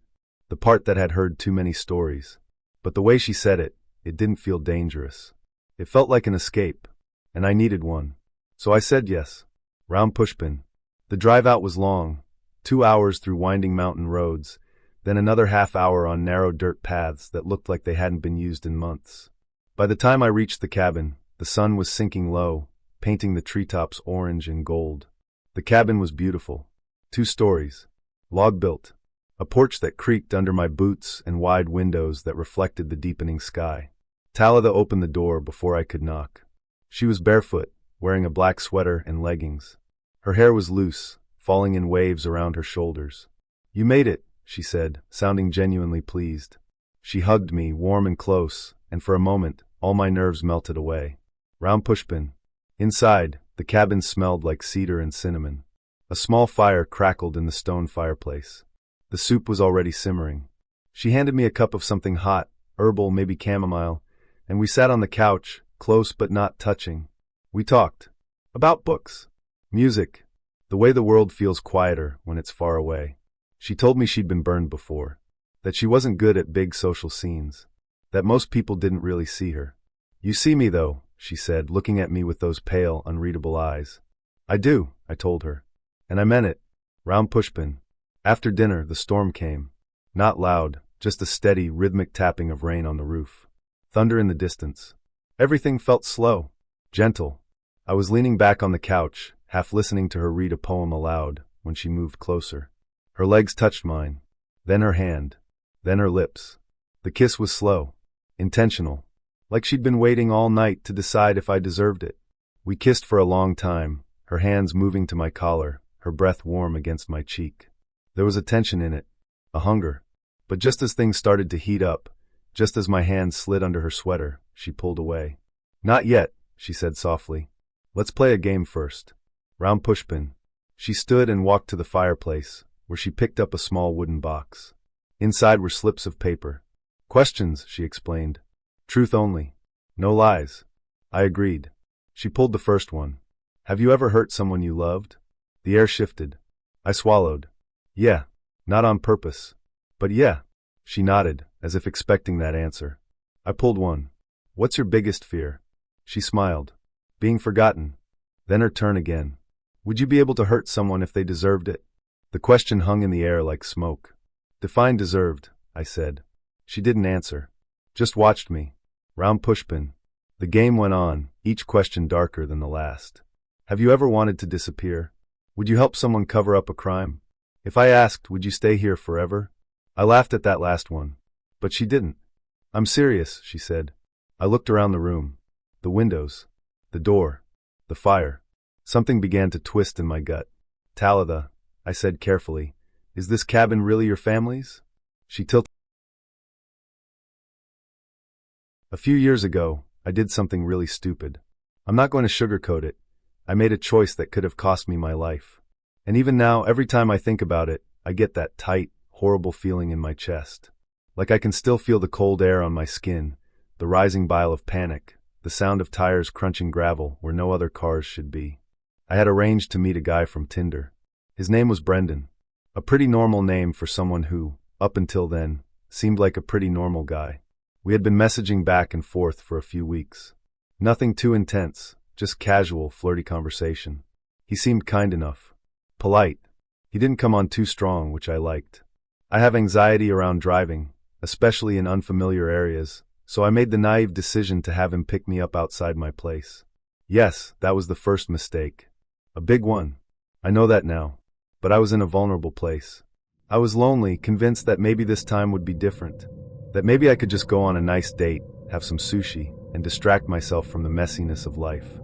The part that had heard too many stories. But the way she said it, it didn't feel dangerous. It felt like an escape, and I needed one. So I said yes. Round Pushpin. The drive out was long, 2 hours through winding mountain roads, then another half hour on narrow dirt paths that looked like they hadn't been used in months. By the time I reached the cabin, the sun was sinking low, painting the treetops orange and gold. The cabin was beautiful. 2 stories. Log-built. A porch that creaked under my boots and wide windows that reflected the deepening sky. Talitha opened the door before I could knock. She was barefoot, wearing a black sweater and leggings. Her hair was loose, falling in waves around her shoulders. "You made it," she said, sounding genuinely pleased. She hugged me, warm and close, and for a moment, all my nerves melted away. Round Pushpin. Inside, the cabin smelled like cedar and cinnamon. A small fire crackled in the stone fireplace. The soup was already simmering. She handed me a cup of something hot, herbal, maybe chamomile, and we sat on the couch, close but not touching. We talked. About books. Music. The way the world feels quieter when it's far away. She told me she'd been burned before. That she wasn't good at big social scenes. That most people didn't really see her. "You see me though," she said, looking at me with those pale, unreadable eyes. "I do," I told her. And I meant it. Round Pushpin. After dinner, the storm came. Not loud, just a steady, rhythmic tapping of rain on the roof. thunder in the distance. Everything felt slow, gentle. I was leaning back on the couch, half listening to her read a poem aloud, when she moved closer. Her legs touched mine, then her hand, then her lips. The kiss was slow, intentional, like she'd been waiting all night to decide if I deserved it. We kissed for a long time, her hands moving to my collar, her breath warm against my cheek. There was a tension in it, a hunger. But just as things started to heat up, just as my hand slid under her sweater, she pulled away. "Not yet," she said softly. "Let's play a game first. Round pushpin." She stood and walked to the fireplace, where she picked up a small wooden box. Inside were slips of paper. "Questions," she explained. "Truth only. No lies." I agreed. She pulled the first one. "Have you ever hurt someone you loved?" The air shifted. I swallowed. "Yeah. Not on purpose. But yeah." She nodded, as if expecting that answer. I pulled one. "What's your biggest fear?" She smiled. "Being forgotten." Then her turn again. "Would you be able to hurt someone if they deserved it?" The question hung in the air like smoke. "Define deserved," I said. She didn't answer. Just watched me. Round pushpin. The game went on, each question darker than the last. "Have you ever wanted to disappear? Would you help someone cover up a crime? If I asked, would you stay here forever?" I laughed at that last one. But she didn't. "I'm serious," she said. I looked around the room. The windows. The door. The fire. Something began to twist in my gut. "Talitha," I said carefully, "is this cabin really your family's?" She tilted. "A few years ago, I did something really stupid. I'm not going to sugarcoat it. I made a choice that could have cost me my life. And even now, every time I think about it, I get that tight, horrible feeling in my chest. Like I can still feel the cold air on my skin, the rising bile of panic, the sound of tires crunching gravel where no other cars should be. I had arranged to meet a guy from Tinder. His name was Brendan. A pretty normal name for someone who, up until then, seemed like a pretty normal guy. We had been messaging back and forth for a few weeks. Nothing too intense, just casual, flirty conversation. He seemed kind enough. Polite. He didn't come on too strong, which I liked. I have anxiety around driving, especially in unfamiliar areas, so I made the naive decision to have him pick me up outside my place. Yes, that was the first mistake. A big one. I know that now. But I was in a vulnerable place. I was lonely, convinced that maybe this time would be different. That maybe I could just go on a nice date, have some sushi, and distract myself from the messiness of life.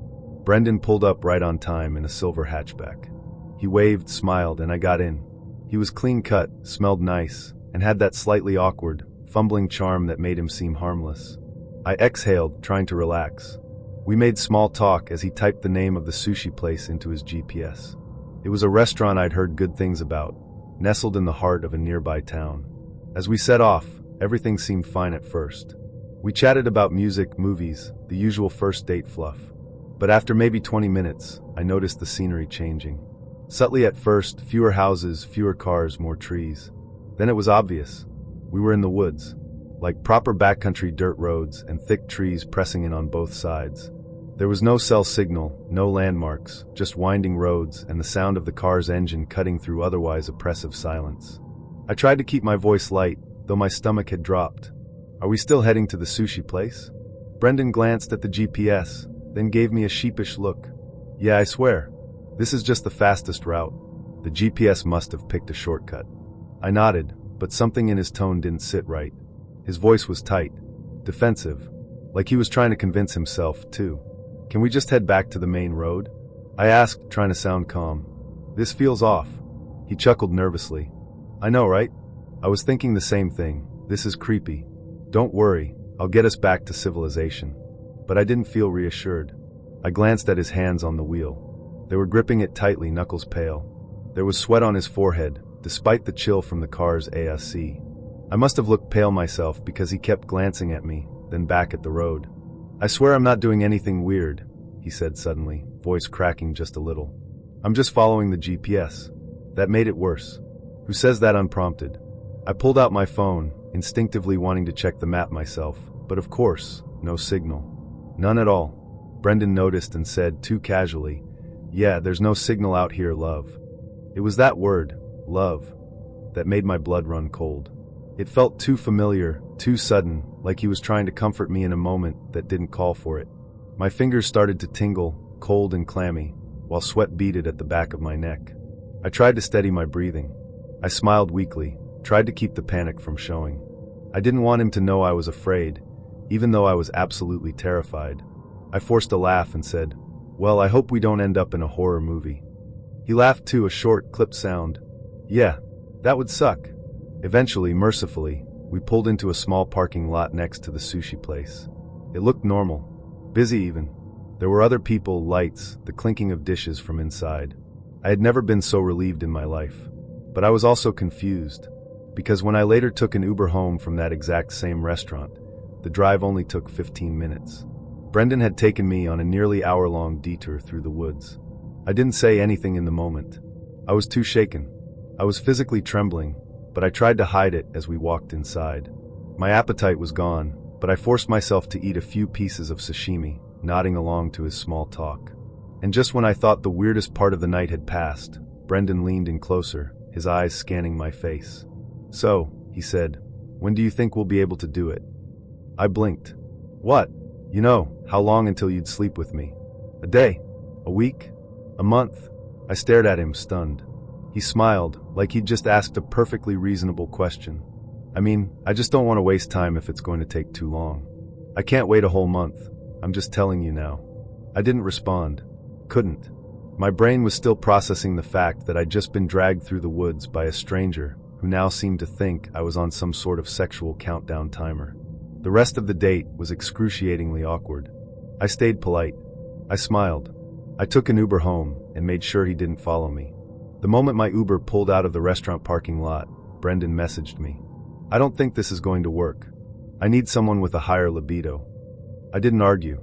Brendan pulled up right on time in a silver hatchback. He waved, smiled, and I got in. He was clean-cut, smelled nice, and had that slightly awkward, fumbling charm that made him seem harmless. I exhaled, trying to relax. We made small talk as he typed the name of the sushi place into his GPS. It was a restaurant I'd heard good things about, nestled in the heart of a nearby town. As we set off, everything seemed fine at first. We chatted about music, movies, the usual first date fluff. But after maybe 20 minutes, I noticed the scenery changing. Subtly at first, fewer houses, fewer cars, more trees. Then it was obvious. We were in the woods, like proper backcountry dirt roads and thick trees pressing in on both sides. There was no cell signal, no landmarks, just winding roads and the sound of the car's engine cutting through otherwise oppressive silence. I tried to keep my voice light, though my stomach had dropped. "Are we still heading to the sushi place?" Brendan glanced at the GPS, then gave me a sheepish look. "Yeah, I swear. This is just the fastest route. The GPS must have picked a shortcut." I nodded, but something in his tone didn't sit right. His voice was tight, defensive, like he was trying to convince himself, too. "Can we just head back to the main road?" I asked, trying to sound calm. "This feels off." He chuckled nervously. "I know, right? I was thinking the same thing. This is creepy. Don't worry, I'll get us back to civilization." But I didn't feel reassured. I glanced at his hands on the wheel. They were gripping it tightly, knuckles pale. There was sweat on his forehead, despite the chill from the car's AC. I must have looked pale myself because he kept glancing at me, then back at the road. "I swear I'm not doing anything weird," he said suddenly, voice cracking just a little. "I'm just following the GPS." That made it worse. Who says that unprompted? I pulled out my phone, instinctively wanting to check the map myself, but of course, no signal. None at all. Brendan noticed and said, too casually, "Yeah, there's no signal out here, love." It was that word, love, that made my blood run cold. It felt too familiar, Too sudden, like he was trying to comfort me in a moment that didn't call for it. My fingers started to tingle, cold and clammy, while sweat beaded at the back of my neck. I tried to steady my breathing. I smiled weakly, tried to keep the panic from showing. I didn't want him to know I was afraid, even though I was absolutely terrified. I forced a laugh and said, "Well, I hope we don't end up in a horror movie." He laughed too, a short, clipped sound. "Yeah, that would suck." Eventually, mercifully, we pulled into a small parking lot next to the sushi place. It looked normal, busy even. There were other people, lights, the clinking of dishes from inside. I had never been so relieved in my life. But I was also confused, because when I later took an Uber home from that exact same restaurant, the drive only took 15 minutes. Brendan had taken me on a nearly hour-long detour through the woods. I didn't say anything in the moment. I was too shaken. I was physically trembling, but I tried to hide it as we walked inside. My appetite was gone, but I forced myself to eat a few pieces of sashimi, nodding along to his small talk. And just when I thought the weirdest part of the night had passed, Brendan leaned in closer, his eyes scanning my face. "So," he said, "when do you think we'll be able to do it?" I blinked. "What? You know, how long until you'd sleep with me? A day? A week? A month?" I stared at him, stunned. He smiled, like he'd just asked a perfectly reasonable question. "I mean, I just don't want to waste time if it's going to take too long. I can't wait a whole month. I'm just telling you now." I didn't respond. Couldn't. My brain was still processing the fact that I'd just been dragged through the woods by a stranger who now seemed to think I was on some sort of sexual countdown timer. The rest of the date was excruciatingly awkward. I stayed polite. I smiled. I took an Uber home and made sure he didn't follow me. The moment my Uber pulled out of the restaurant parking lot, Brendan messaged me. "I don't think this is going to work. I need someone with a higher libido." I didn't argue.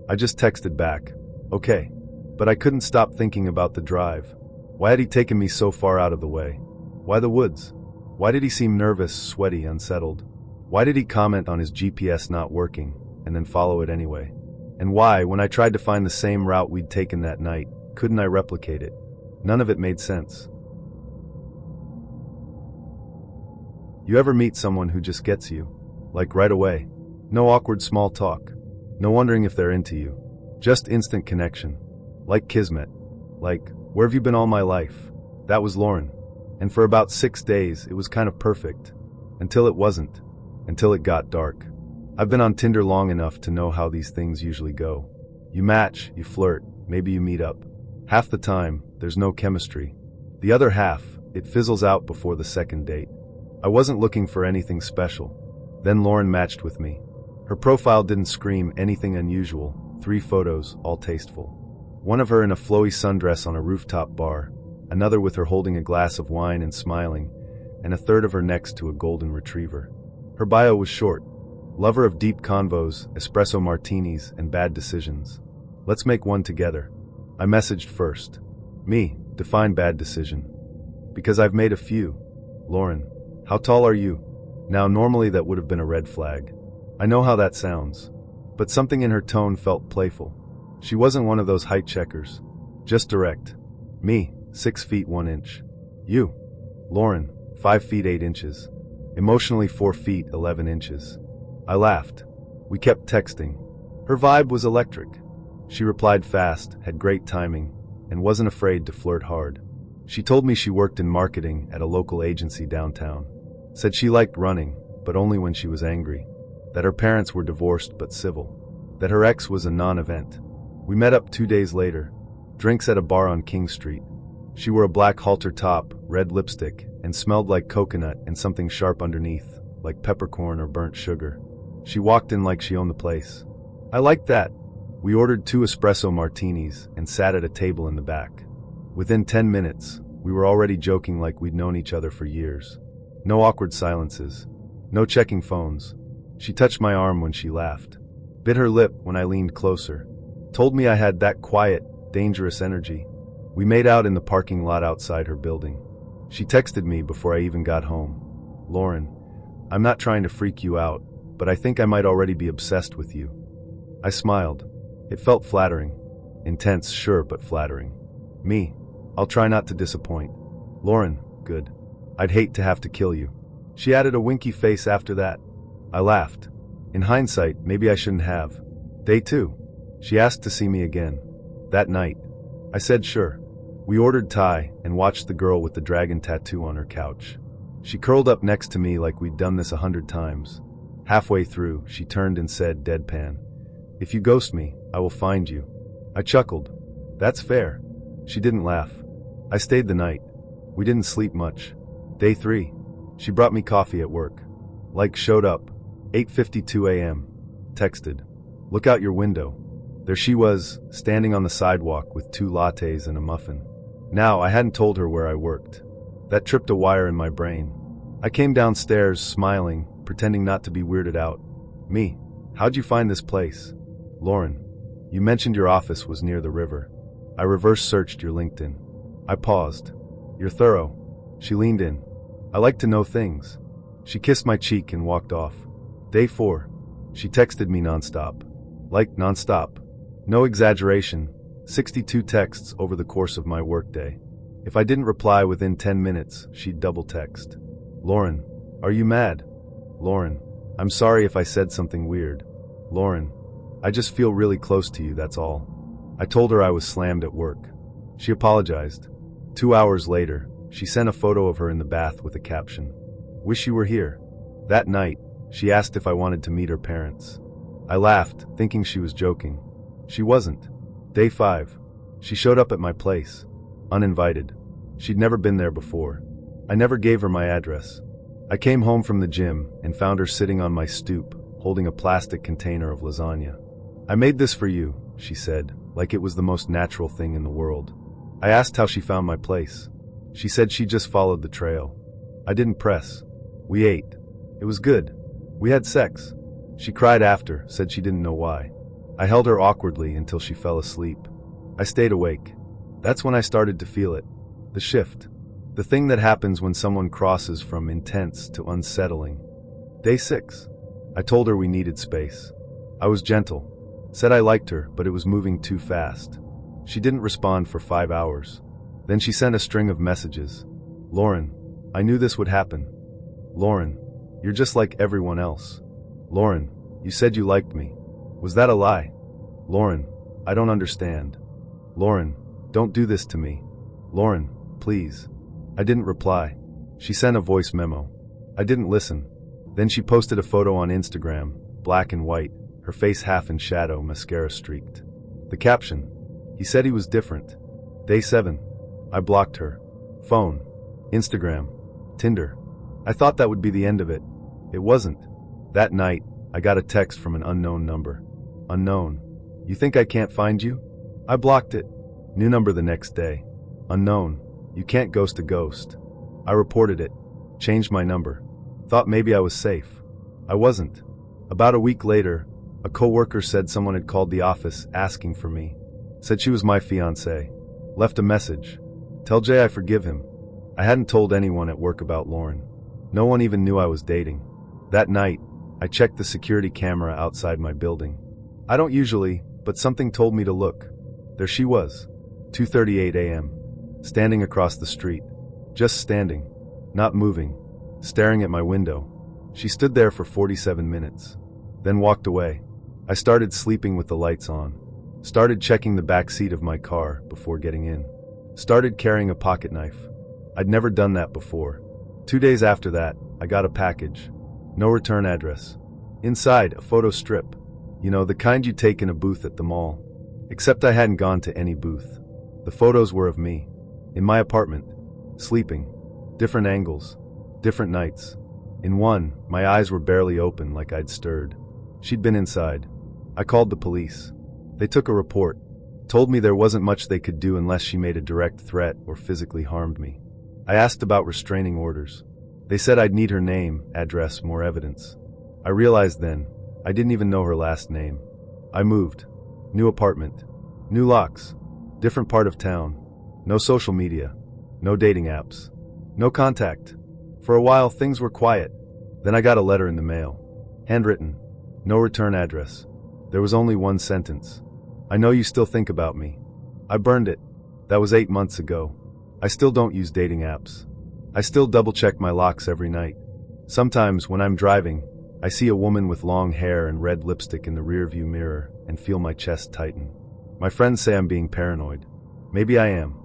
I just texted back, "Okay." But I couldn't stop thinking about the drive. Why had he taken me so far out of the way? Why the woods? Why did he seem nervous, sweaty, unsettled? Why did he comment on his GPS not working, and then follow it anyway? And why, when I tried to find the same route we'd taken that night, couldn't I replicate it? None of it made sense. You ever meet someone who just gets you? Like right away. No awkward small talk. No wondering if they're into you. Just instant connection. Like kismet. Like, where have you been all my life? That was Lauren. And for about 6 days, it was kind of perfect. Until it wasn't. Until it got dark. I've been on Tinder long enough to know how these things usually go. You match, you flirt, maybe you meet up. Half the time, there's no chemistry. The other half, it fizzles out before the second date. I wasn't looking for anything special. Then Lauren matched with me. Her profile didn't scream anything unusual. 3 photos, all tasteful. One of her in a flowy sundress on a rooftop bar, another with her holding a glass of wine and smiling, and a third of her next to a golden retriever. Her bio was short. Lover of deep convos, espresso martinis, and bad decisions. Let's make one together. I messaged first. Me, define bad decision. Because I've made a few. Lauren, how tall are you? Now normally that would have been a red flag. I know how that sounds. But something in her tone felt playful. She wasn't one of those height checkers. Just direct. Me, 6 feet 1 inch. You. Lauren, 5 feet 8 inches. Emotionally 4 feet 11 inches. I laughed. We kept texting. Her vibe was electric. She replied fast, had great timing, and wasn't afraid to flirt hard. She told me she worked in marketing at a local agency downtown. Said she liked running, but only when she was angry. That her parents were divorced but civil. That her ex was a non-event. We met up 2 days later. Drinks at a bar on King Street. She wore a black halter top, red lipstick, and smelled like coconut and something sharp underneath, like peppercorn or burnt sugar. She walked in like she owned the place. I liked that. We ordered 2 espresso martinis and sat at a table in the back. Within 10 minutes, we were already joking like we'd known each other for years. No awkward silences. No checking phones. She touched my arm when she laughed. Bit her lip when I leaned closer. Told me I had that quiet, dangerous energy. We made out in the parking lot outside her building. She texted me before I even got home. Lauren, I'm not trying to freak you out, but I think I might already be obsessed with you. I smiled. It felt flattering. Intense, sure, but flattering. Me, I'll try not to disappoint. Lauren, good. I'd hate to have to kill you. She added a winky face after that. I laughed. In hindsight, maybe I shouldn't have. Day 2. She asked to see me again. That night. I said sure. We ordered Thai and watched the girl with the dragon tattoo on her couch. She curled up next to me like we'd done this 100 times. Halfway through, she turned and said deadpan, "If you ghost me, I will find you." I chuckled. That's fair. She didn't laugh. I stayed the night. We didn't sleep much. Day 3. She brought me coffee at work. Showed up. 8:52 a.m. Texted. "Look out your window." There she was, standing on the sidewalk with 2 lattes and a muffin. Now, I hadn't told her where I worked. That tripped a wire in my brain. I came downstairs, smiling, pretending not to be weirded out. "Me, how'd you find this place?" "Lauren, you mentioned your office was near the river. I reverse searched your LinkedIn." I paused. "You're thorough." She leaned in. "I like to know things." She kissed my cheek and walked off. Day 4. She texted me nonstop. Nonstop. No exaggeration, 62 texts over the course of my workday. If I didn't reply within 10 minutes, she'd double text. "Lauren, are you mad?" "Lauren, I'm sorry if I said something weird." "Lauren, I just feel really close to you, that's all." I told her I was slammed at work. She apologized. 2 hours later, she sent a photo of her in the bath with a caption, "Wish you were here." That night, she asked if I wanted to meet her parents. I laughed, thinking she was joking. She wasn't. Day 5. She showed up at my place. Uninvited. She'd never been there before. I never gave her my address. I came home from the gym and found her sitting on my stoop, holding a plastic container of lasagna. "I made this for you," she said, like it was the most natural thing in the world. I asked how she found my place. She said she just followed the trail. I didn't press. We ate. It was good. We had sex. She cried after, said she didn't know why. I held her awkwardly until she fell asleep. I stayed awake. That's when I started to feel it. The shift. The thing that happens when someone crosses from intense to unsettling. Day 6. I told her we needed space. I was gentle. Said I liked her, but it was moving too fast. She didn't respond for 5 hours. Then she sent a string of messages. "Lauren, I knew this would happen." "Lauren, you're just like everyone else." "Lauren, you said you liked me. Was that a lie?" "Lauren, I don't understand." "Lauren, don't do this to me." "Lauren, please." I didn't reply. She sent a voice memo. I didn't listen. Then she posted a photo on Instagram, black and white, her face half in shadow, mascara streaked. The caption, "He said he was different." Day 7. I blocked her. Phone. Instagram. Tinder. I thought that would be the end of it. It wasn't. That night, I got a text from an unknown number. Unknown. "You think I can't find you?" I blocked it. New number the next day. Unknown. "You can't ghost a ghost." I reported it. Changed my number. Thought maybe I was safe. I wasn't. About a week later, a coworker said someone had called the office asking for me. Said she was my fiancée. Left a message. "Tell Jay I forgive him." I hadn't told anyone at work about Lauren. No one even knew I was dating. That night, I checked the security camera outside my building. I don't usually, but something told me to look. There she was. 2:38 a.m. Standing across the street. Just standing. Not moving. Staring at my window. She stood there for 47 minutes. Then walked away. I started sleeping with the lights on. Started checking the back seat of my car before getting in. Started carrying a pocket knife. I'd never done that before. 2 days after that, I got a package. No return address. Inside, a photo strip. You know, the kind you take in a booth at the mall. Except I hadn't gone to any booth. The photos were of me. In my apartment. Sleeping. Different angles. Different nights. In one, my eyes were barely open like I'd stirred. She'd been inside. I called the police. They took a report. Told me there wasn't much they could do unless she made a direct threat or physically harmed me. I asked about restraining orders. They said I'd need her name, address, more evidence. I realized then, I didn't even know her last name. I moved. New apartment. New locks. Different part of town. No social media. No dating apps. No contact. For a while, things were quiet. Then I got a letter in the mail. Handwritten. No return address. There was only one sentence. "I know you still think about me." I burned it. That was 8 months ago. I still don't use dating apps. I still double-check my locks every night. Sometimes, when I'm driving, I see a woman with long hair and red lipstick in the rearview mirror and feel my chest tighten. My friends say I'm being paranoid. Maybe I am.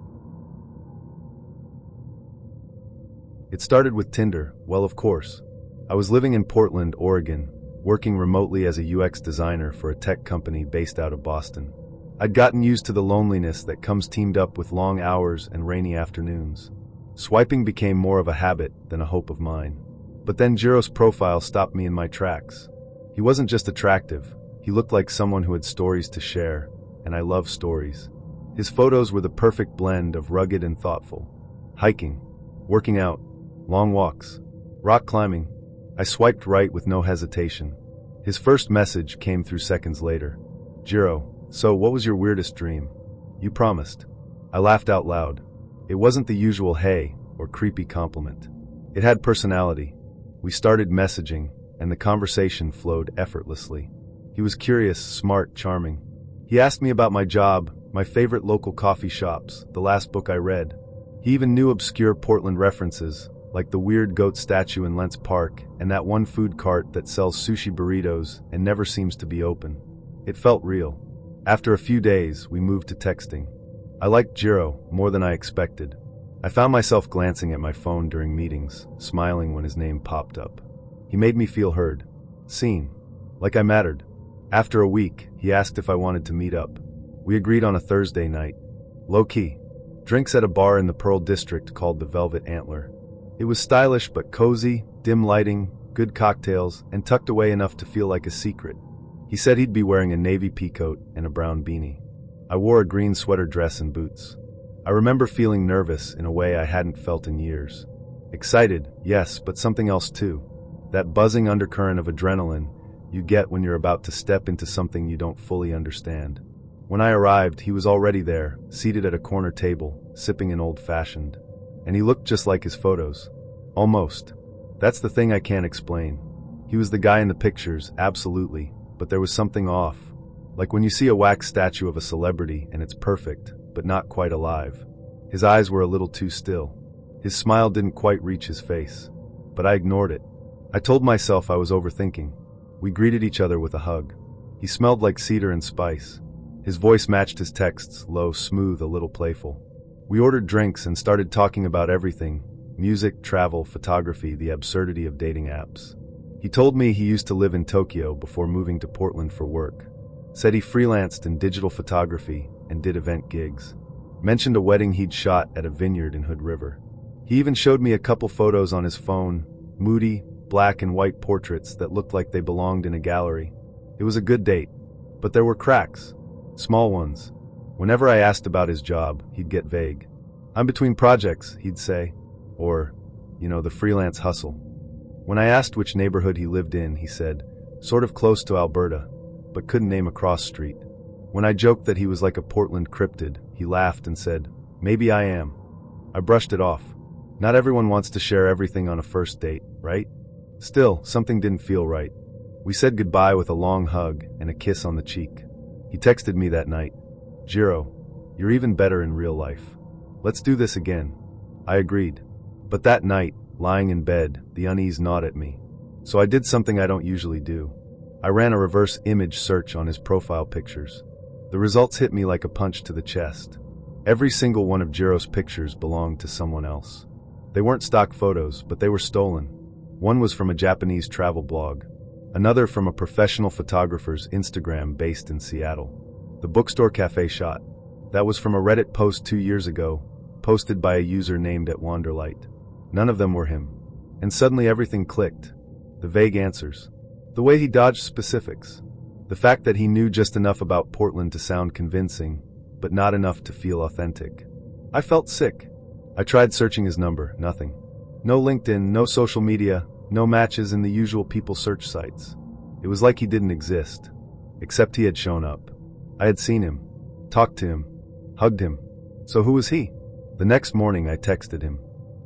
It started with Tinder, well, of course. I was living in Portland, Oregon, working remotely as a UX designer for a tech company based out of Boston. I'd gotten used to the loneliness that comes teamed up with long hours and rainy afternoons. Swiping became more of a habit than a hope of mine. But then Jiro's profile stopped me in my tracks. He wasn't just attractive, he looked like someone who had stories to share, and I love stories. His photos were the perfect blend of rugged and thoughtful. Hiking, working out, long walks, rock climbing. I swiped right with no hesitation. His first message came through seconds later. Jiro, so what was your weirdest dream? You promised. I laughed out loud. It wasn't the usual hey or creepy compliment. It had personality. We started messaging, and the conversation flowed effortlessly. He was curious, smart, charming. He asked me about my job, my favorite local coffee shops, the last book I read. He even knew obscure Portland references, like the weird goat statue in Lentz Park and that one food cart that sells sushi burritos and never seems to be open. It felt real. After a few days, we moved to texting. I liked Jiro more than I expected. I found myself glancing at my phone during meetings, smiling when his name popped up. He made me feel heard, seen, like I mattered. After a week, he asked if I wanted to meet up. We agreed on a Thursday night. Low-key. Drinks at a bar in the Pearl District called the Velvet Antler. It was stylish but cozy, dim lighting, good cocktails, and tucked away enough to feel like a secret. He said he'd be wearing a navy peacoat and a brown beanie. I wore a green sweater dress and boots. I remember feeling nervous in a way I hadn't felt in years. Excited, yes, but something else too. That buzzing undercurrent of adrenaline you get when you're about to step into something you don't fully understand. When I arrived, he was already there, seated at a corner table, sipping an old-fashioned. And he looked just like his photos. Almost. That's the thing I can't explain. He was the guy in the pictures, absolutely, but there was something off. Like when you see a wax statue of a celebrity and it's perfect, but not quite alive. His eyes were a little too still. His smile didn't quite reach his face. But I ignored it. I told myself I was overthinking. We greeted each other with a hug. He smelled like cedar and spice. His voice matched his texts, low, smooth, a little playful. We ordered drinks and started talking about everything: music, travel, photography, the absurdity of dating apps. He told me he used to live in Tokyo before moving to Portland for work. Said he freelanced in digital photography and did event gigs. Mentioned a wedding he'd shot at a vineyard in Hood River. He even showed me a couple photos on his phone, moody, black and white portraits that looked like they belonged in a gallery. It was a good date, but there were cracks. Small ones. Whenever I asked about his job, he'd get vague. I'm between projects, he'd say. Or, the freelance hustle. When I asked which neighborhood he lived in, he said, sort of close to Alberta, but couldn't name a cross street. When I joked that he was like a Portland cryptid, he laughed and said, maybe I am. I brushed it off. Not everyone wants to share everything on a first date, right? Still, something didn't feel right. We said goodbye with a long hug and a kiss on the cheek. He texted me that night, Jiro, you're even better in real life. Let's do this again. I agreed. But that night, lying in bed, the unease gnawed at me. So I did something I don't usually do. I ran a reverse image search on his profile pictures. The results hit me like a punch to the chest. Every single one of Jiro's pictures belonged to someone else. They weren't stock photos, but they were stolen. One was from a Japanese travel blog. Another from a professional photographer's Instagram based in Seattle. The bookstore cafe shot. That was from a Reddit post 2 years ago, posted by a user named @Wanderlight. None of them were him. And suddenly everything clicked. The vague answers. The way he dodged specifics. The fact that he knew just enough about Portland to sound convincing, but not enough to feel authentic. I felt sick. I tried searching his number, nothing. No LinkedIn, no social media, no matches in the usual people search sites. It was like he didn't exist. Except he had shown up. I had seen him, talked to him, hugged him. So who was he? The next morning I texted him.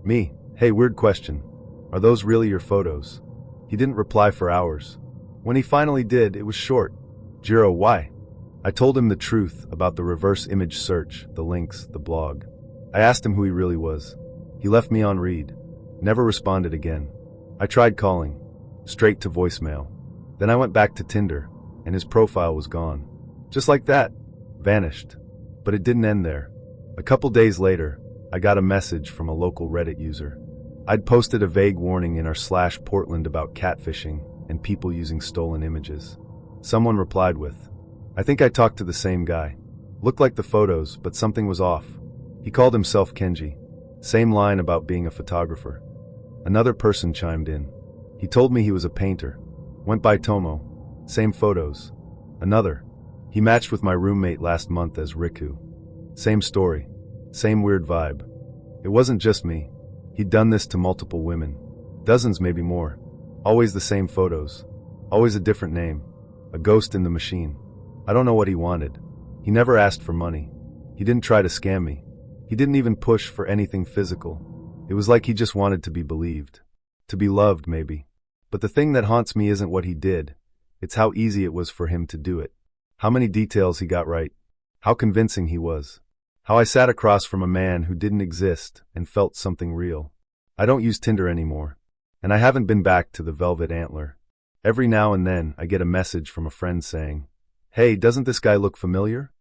Me, hey, weird question. Are those really your photos? He didn't reply for hours. When he finally did, it was short. Jiro, why? I told him the truth about the reverse image search, the links, the blog. I asked him who he really was. He left me on read. Never responded again. I tried calling. straight to voicemail. Then I went back to Tinder, and his profile was gone. Just like that. Vanished. But it didn't end there. A couple days later, I got a message from a local Reddit user. I'd posted a vague warning in our /Portland about catfishing and people using stolen images. Someone replied with, "I think I talked to the same guy. Looked like the photos, but something was off." He called himself Kenji. Same line about being a photographer. Another person chimed in. He told me he was a painter. Went by Tomo. Same photos. Another. He matched with my roommate last month as Riku. Same story. Same weird vibe. It wasn't just me. He'd done this to multiple women. Dozens, maybe more. Always the same photos. Always a different name. A ghost in the machine. I don't know what he wanted. He never asked for money. He didn't try to scam me. He didn't even push for anything physical. It was like he just wanted to be believed. To be loved, maybe. But the thing that haunts me isn't what he did. It's how easy it was for him to do it. How many details he got right. How convincing he was. How I sat across from a man who didn't exist and felt something real. I don't use Tinder anymore. And I haven't been back to the Velvet Antler. Every now and then I get a message from a friend saying, "Hey, doesn't this guy look familiar?"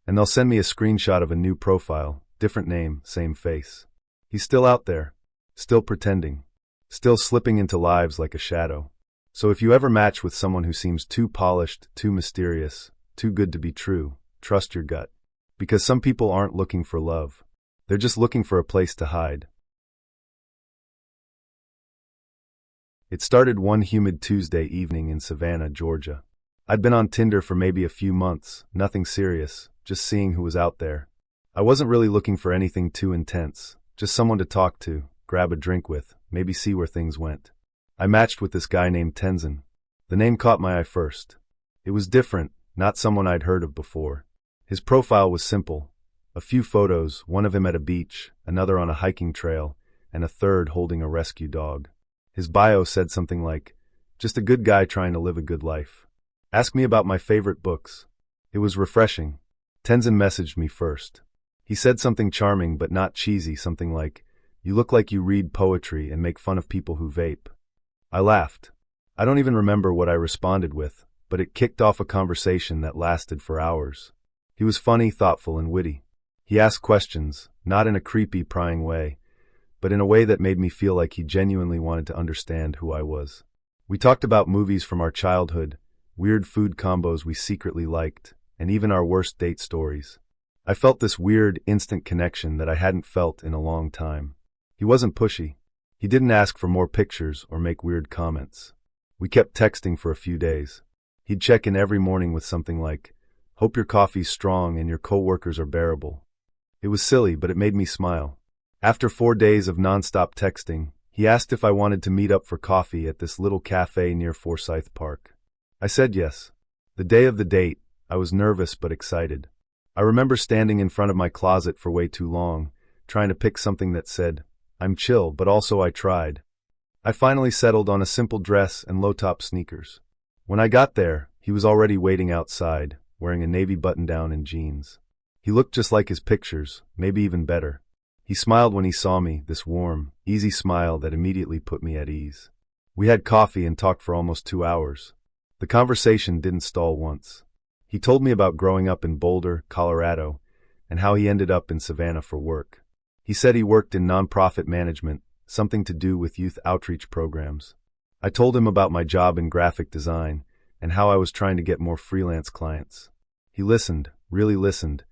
And they'll send me a screenshot of a new profile, different name, same face. He's still out there. Still pretending. Still slipping into lives like a shadow. So if you ever match with someone who seems too polished, too mysterious, too good to be true, trust your gut. Because some people aren't looking for love. They're just looking for a place to hide. It started one humid Tuesday evening in Savannah, Georgia. I'd been on Tinder for maybe a few months, nothing serious, just seeing who was out there. I wasn't really looking for anything too intense, just someone to talk to, grab a drink with, maybe see where things went. I matched with this guy named Tenzin. The name caught my eye first. It was different, not someone I'd heard of before. His profile was simple. A few photos, one of him at a beach, another on a hiking trail, and a third holding a rescue dog. His bio said something like, "Just a good guy trying to live a good life. Ask me about my favorite books." It was refreshing. Tenzin messaged me first. He said something charming but not cheesy, something like, "You look like you read poetry and make fun of people who vape." I laughed. I don't even remember what I responded with, but it kicked off a conversation that lasted for hours. He was funny, thoughtful, and witty. He asked questions, not in a creepy, prying way, but in a way that made me feel like he genuinely wanted to understand who I was. We talked about movies from our childhood, weird food combos we secretly liked, and even our worst date stories. I felt this weird, instant connection that I hadn't felt in a long time. He wasn't pushy. He didn't ask for more pictures or make weird comments. We kept texting for a few days. He'd check in every morning with something like, "Hope your coffee's strong and your coworkers are bearable." It was silly, but it made me smile. After 4 days of nonstop texting, he asked if I wanted to meet up for coffee at this little cafe near Forsyth Park. I said yes. The day of the date, I was nervous but excited. I remember standing in front of my closet for way too long, trying to pick something that said, "I'm chill, but also I tried." I finally settled on a simple dress and low-top sneakers. When I got there, he was already waiting outside, wearing a navy button-down and jeans. He looked just like his pictures, maybe even better. He smiled when he saw me, this warm, easy smile that immediately put me at ease. We had coffee and talked for almost 2 hours. The conversation didn't stall once. He told me about growing up in Boulder, Colorado, and how he ended up in Savannah for work. He said he worked in nonprofit management, something to do with youth outreach programs. I told him about my job in graphic design and how I was trying to get more freelance clients. He listened, really listened,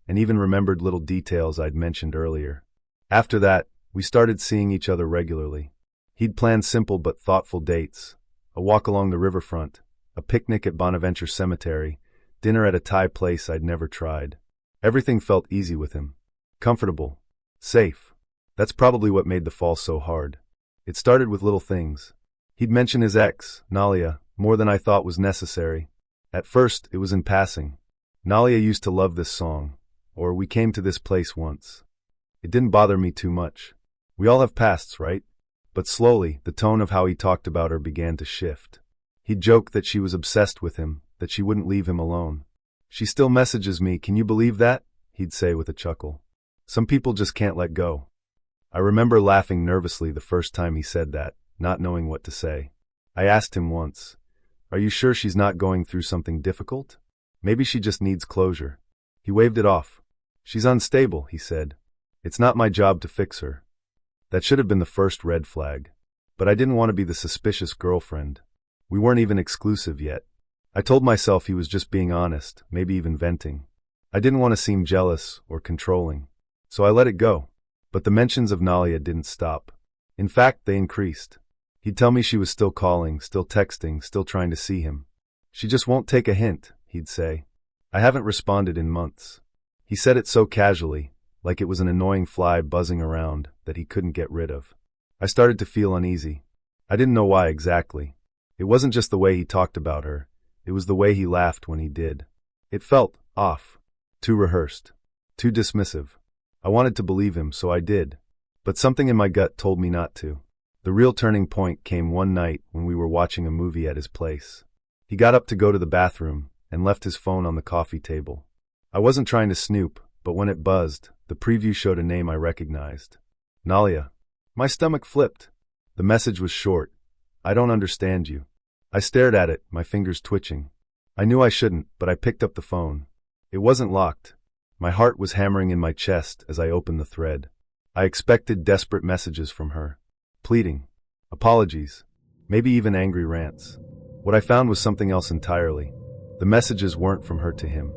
and even remembered little details I'd mentioned earlier. After that, we started seeing each other regularly. He'd planned simple but thoughtful dates, a walk along the riverfront, a picnic at Bonaventure Cemetery, dinner at a Thai place I'd never tried. Everything felt easy with him. Comfortable. Safe. That's probably what made the fall so hard. It started with little things. He'd mention his ex, Nalia, more than I thought was necessary. At first, it was in passing. Nalia used to love this song, or we came to this place once. It didn't bother me too much. We all have pasts, right? But slowly, the tone of how he talked about her began to shift. He'd joke that she was obsessed with him, that she wouldn't leave him alone. "She still messages me, can you believe that?" he'd say with a chuckle. "Some people just can't let go." I remember laughing nervously the first time he said that, not knowing what to say. I asked him once, "Are you sure she's not going through something difficult? Maybe she just needs closure." He waved it off. "She's unstable," he said. "It's not my job to fix her." That should have been the first red flag. But I didn't want to be the suspicious girlfriend. We weren't even exclusive yet. I told myself he was just being honest, maybe even venting. I didn't want to seem jealous or controlling. So I let it go. But the mentions of Nalia didn't stop. In fact, they increased. He'd tell me she was still calling, still texting, still trying to see him. "She just won't take a hint," he'd say. "I haven't responded in months." He said it so casually, like it was an annoying fly buzzing around that he couldn't get rid of. I started to feel uneasy. I didn't know why exactly. It wasn't just the way he talked about her. It was the way he laughed when he did. It felt off. Too rehearsed. Too dismissive. I wanted to believe him, so I did. But something in my gut told me not to. The real turning point came one night when we were watching a movie at his place. He got up to go to the bathroom and left his phone on the coffee table. I wasn't trying to snoop, but when it buzzed, the preview showed a name I recognized. Nalia. My stomach flipped. The message was short. "I don't understand you." I stared at it, my fingers twitching. I knew I shouldn't, but I picked up the phone. It wasn't locked. My heart was hammering in my chest as I opened the thread. I expected desperate messages from her. Pleading. Apologies. Maybe even angry rants. What I found was something else entirely. The messages weren't from her to him.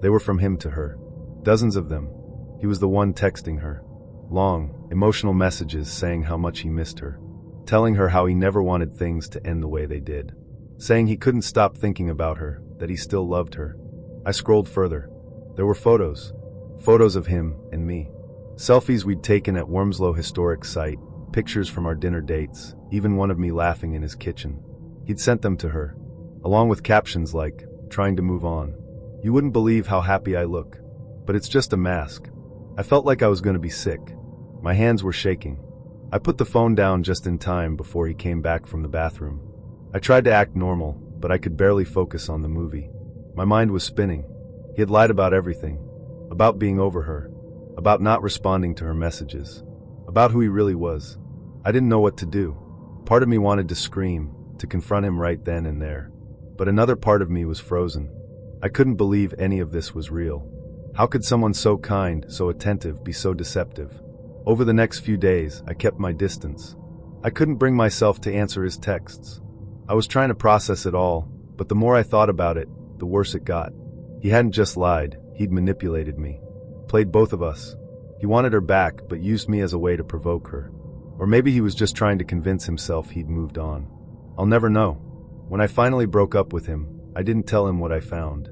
They were from him to her. Dozens of them. He was the one texting her. Long, emotional messages saying how much he missed her. Telling her how he never wanted things to end the way they did. Saying he couldn't stop thinking about her, that he still loved her. I scrolled further. There were photos. Photos of him and me. Selfies we'd taken at Wormslow Historic Site, pictures from our dinner dates, even one of me laughing in his kitchen. He'd sent them to her, along with captions like, "Trying to move on. You wouldn't believe how happy I look. But it's just a mask." I felt like I was going to be sick. My hands were shaking. I put the phone down just in time before he came back from the bathroom. I tried to act normal, but I could barely focus on the movie. My mind was spinning. He had lied about everything. About being over her. About not responding to her messages. About who he really was. I didn't know what to do. Part of me wanted to scream, to confront him right then and there. But another part of me was frozen. I couldn't believe any of this was real. How could someone so kind, so attentive, be so deceptive? Over the next few days, I kept my distance. I couldn't bring myself to answer his texts. I was trying to process it all, but the more I thought about it, the worse it got. He hadn't just lied, he'd manipulated me. Played both of us. He wanted her back, but used me as a way to provoke her. Or maybe he was just trying to convince himself he'd moved on. I'll never know. When I finally broke up with him, I didn't tell him what I found.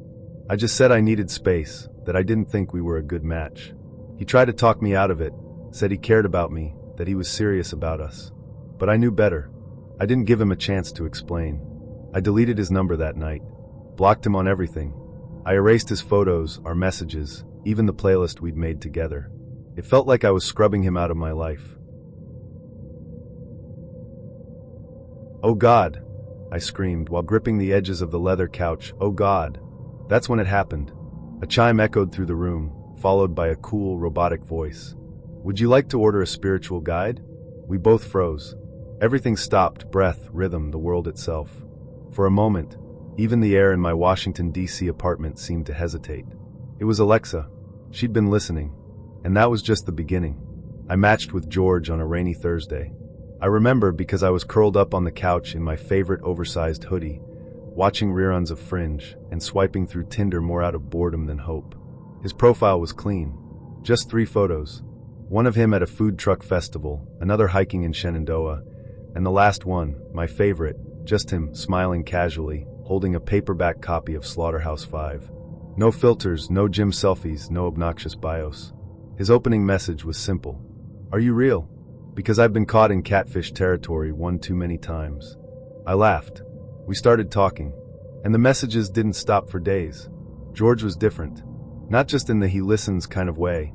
I just said I needed space, that I didn't think we were a good match. He tried to talk me out of it, said he cared about me, that he was serious about us. But I knew better. I didn't give him a chance to explain. I deleted his number that night. Blocked him on everything. I erased his photos, our messages, even the playlist we'd made together. It felt like I was scrubbing him out of my life. "Oh God!" I screamed while gripping the edges of the leather couch. "Oh God!" That's when it happened. A chime echoed through the room, followed by a cool, robotic voice. "Would you like to order a spiritual guide?" We both froze. Everything stopped, breath, rhythm, the world itself. For a moment, even the air in my Washington, D.C. apartment seemed to hesitate. It was Alexa. She'd been listening. And that was just the beginning. I matched with George on a rainy Thursday. I remember because I was curled up on the couch in my favorite oversized hoodie, watching reruns of Fringe and swiping through Tinder more out of boredom than hope. His profile was clean. Just 3 photos. One of him at a food truck festival, another hiking in Shenandoah, and the last one, my favorite, just him smiling casually, holding a paperback copy of Slaughterhouse-Five. No filters, no gym selfies, no obnoxious bios. His opening message was simple. "Are you real? Because I've been caught in catfish territory one too many times." I laughed. We started talking. And the messages didn't stop for days. George was different. Not just in the he listens kind of way,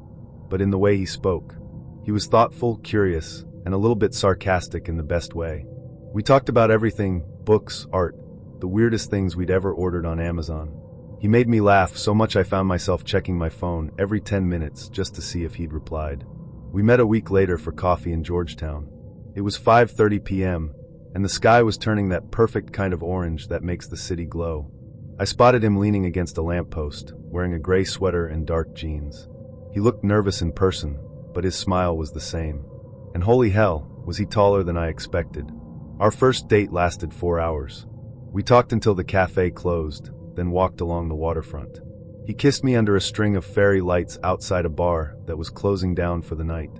but in the way he spoke. He was thoughtful, curious, and a little bit sarcastic in the best way. We talked about everything, books, art, the weirdest things we'd ever ordered on Amazon. He made me laugh so much I found myself checking my phone every 10 minutes just to see if he'd replied. We met a week later for coffee in Georgetown. It was 5:30 p.m., and the sky was turning that perfect kind of orange that makes the city glow. I spotted him leaning against a lamppost, wearing a gray sweater and dark jeans. He looked nervous in person, but his smile was the same. And holy hell, was he taller than I expected. Our first date lasted 4 hours. We talked until the cafe closed, then walked along the waterfront. He kissed me under a string of fairy lights outside a bar that was closing down for the night.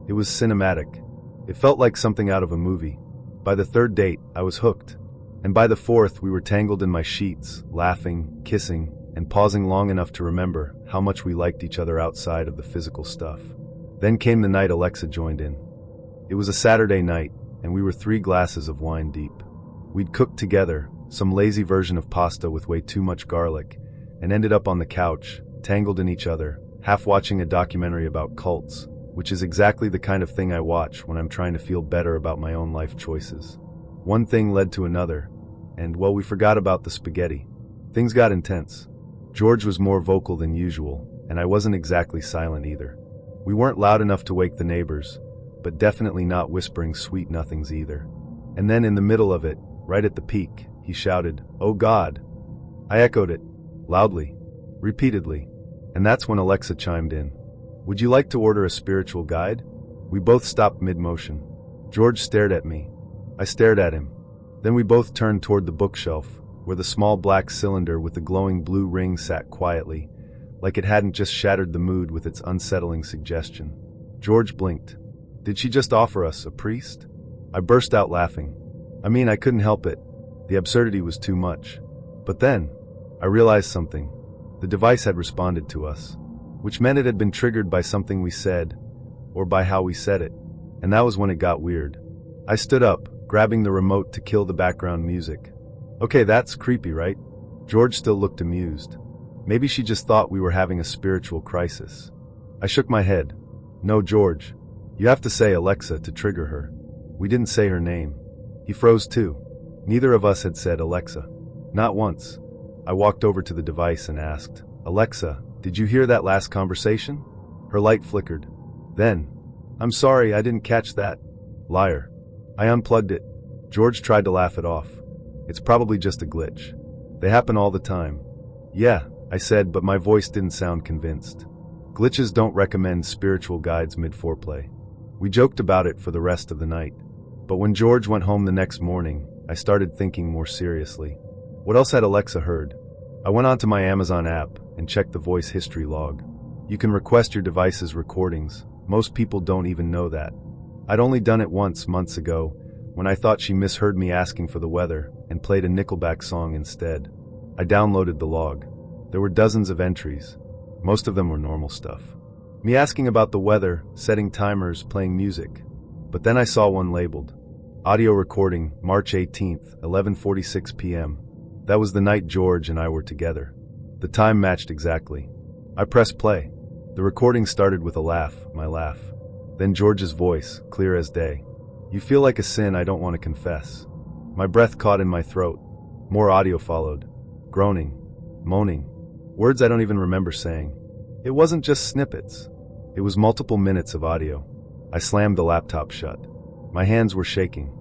It was cinematic. It felt like something out of a movie. By the third date, I was hooked. And by the fourth, we were tangled in my sheets, laughing, kissing, and pausing long enough to remember how much we liked each other outside of the physical stuff. Then came the night Alexa joined in. It was a Saturday night, and we were 3 glasses of wine deep. We'd cooked together, some lazy version of pasta with way too much garlic, and ended up on the couch, tangled in each other, half watching a documentary about cults, which is exactly the kind of thing I watch when I'm trying to feel better about my own life choices. One thing led to another, and, well, we forgot about the spaghetti. Things got intense. George was more vocal than usual, and I wasn't exactly silent either. We weren't loud enough to wake the neighbors, but definitely not whispering sweet nothings either. And then in the middle of it, right at the peak, he shouted, "Oh God!" I echoed it, loudly, repeatedly, and that's when Alexa chimed in. "Would you like to order a spiritual guide?" We both stopped mid-motion. George stared at me. I stared at him. Then we both turned toward the bookshelf, where the small black cylinder with the glowing blue ring sat quietly, like it hadn't just shattered the mood with its unsettling suggestion. George blinked. Did she just offer us a priest? I burst out laughing. I mean, I couldn't help it. The absurdity was too much. But then, I realized something. The device had responded to us, which meant it had been triggered by something we said, or by how we said it. And that was when it got weird. I stood up, grabbing the remote to kill the background music. Okay, that's creepy, right? George still looked amused. Maybe she just thought we were having a spiritual crisis. I shook my head. No, George. You have to say Alexa to trigger her. We didn't say her name. He froze too. Neither of us had said Alexa. Not once. I walked over to the device and asked, "Alexa, did you hear that last conversation?" Her light flickered. Then, "I'm sorry, I didn't catch that." Liar. I unplugged it. George tried to laugh it off. It's probably just a glitch. They happen all the time. Yeah, I said, but my voice didn't sound convinced. Glitches don't recommend spiritual guides mid-foreplay. We joked about it for the rest of the night. But when George went home the next morning, I started thinking more seriously. What else had Alexa heard? I went onto my Amazon app and checked the voice history log. You can request your device's recordings. Most people don't even know that. I'd only done it once months ago, when I thought she misheard me asking for the weather and played a Nickelback song instead. I downloaded the log. There were dozens of entries. Most of them were normal stuff. Me asking about the weather, setting timers, playing music. But then I saw one labeled audio recording, March 18th, 11:46 p.m. That was the night George and I were together. The time matched exactly. I pressed play. The recording started with a laugh, my laugh. Then George's voice, clear as day. "You feel like a sin I don't want to confess." My breath caught in my throat. More audio followed. Groaning. Moaning. Words I don't even remember saying. It wasn't just snippets. It was multiple minutes of audio. I slammed the laptop shut. My hands were shaking.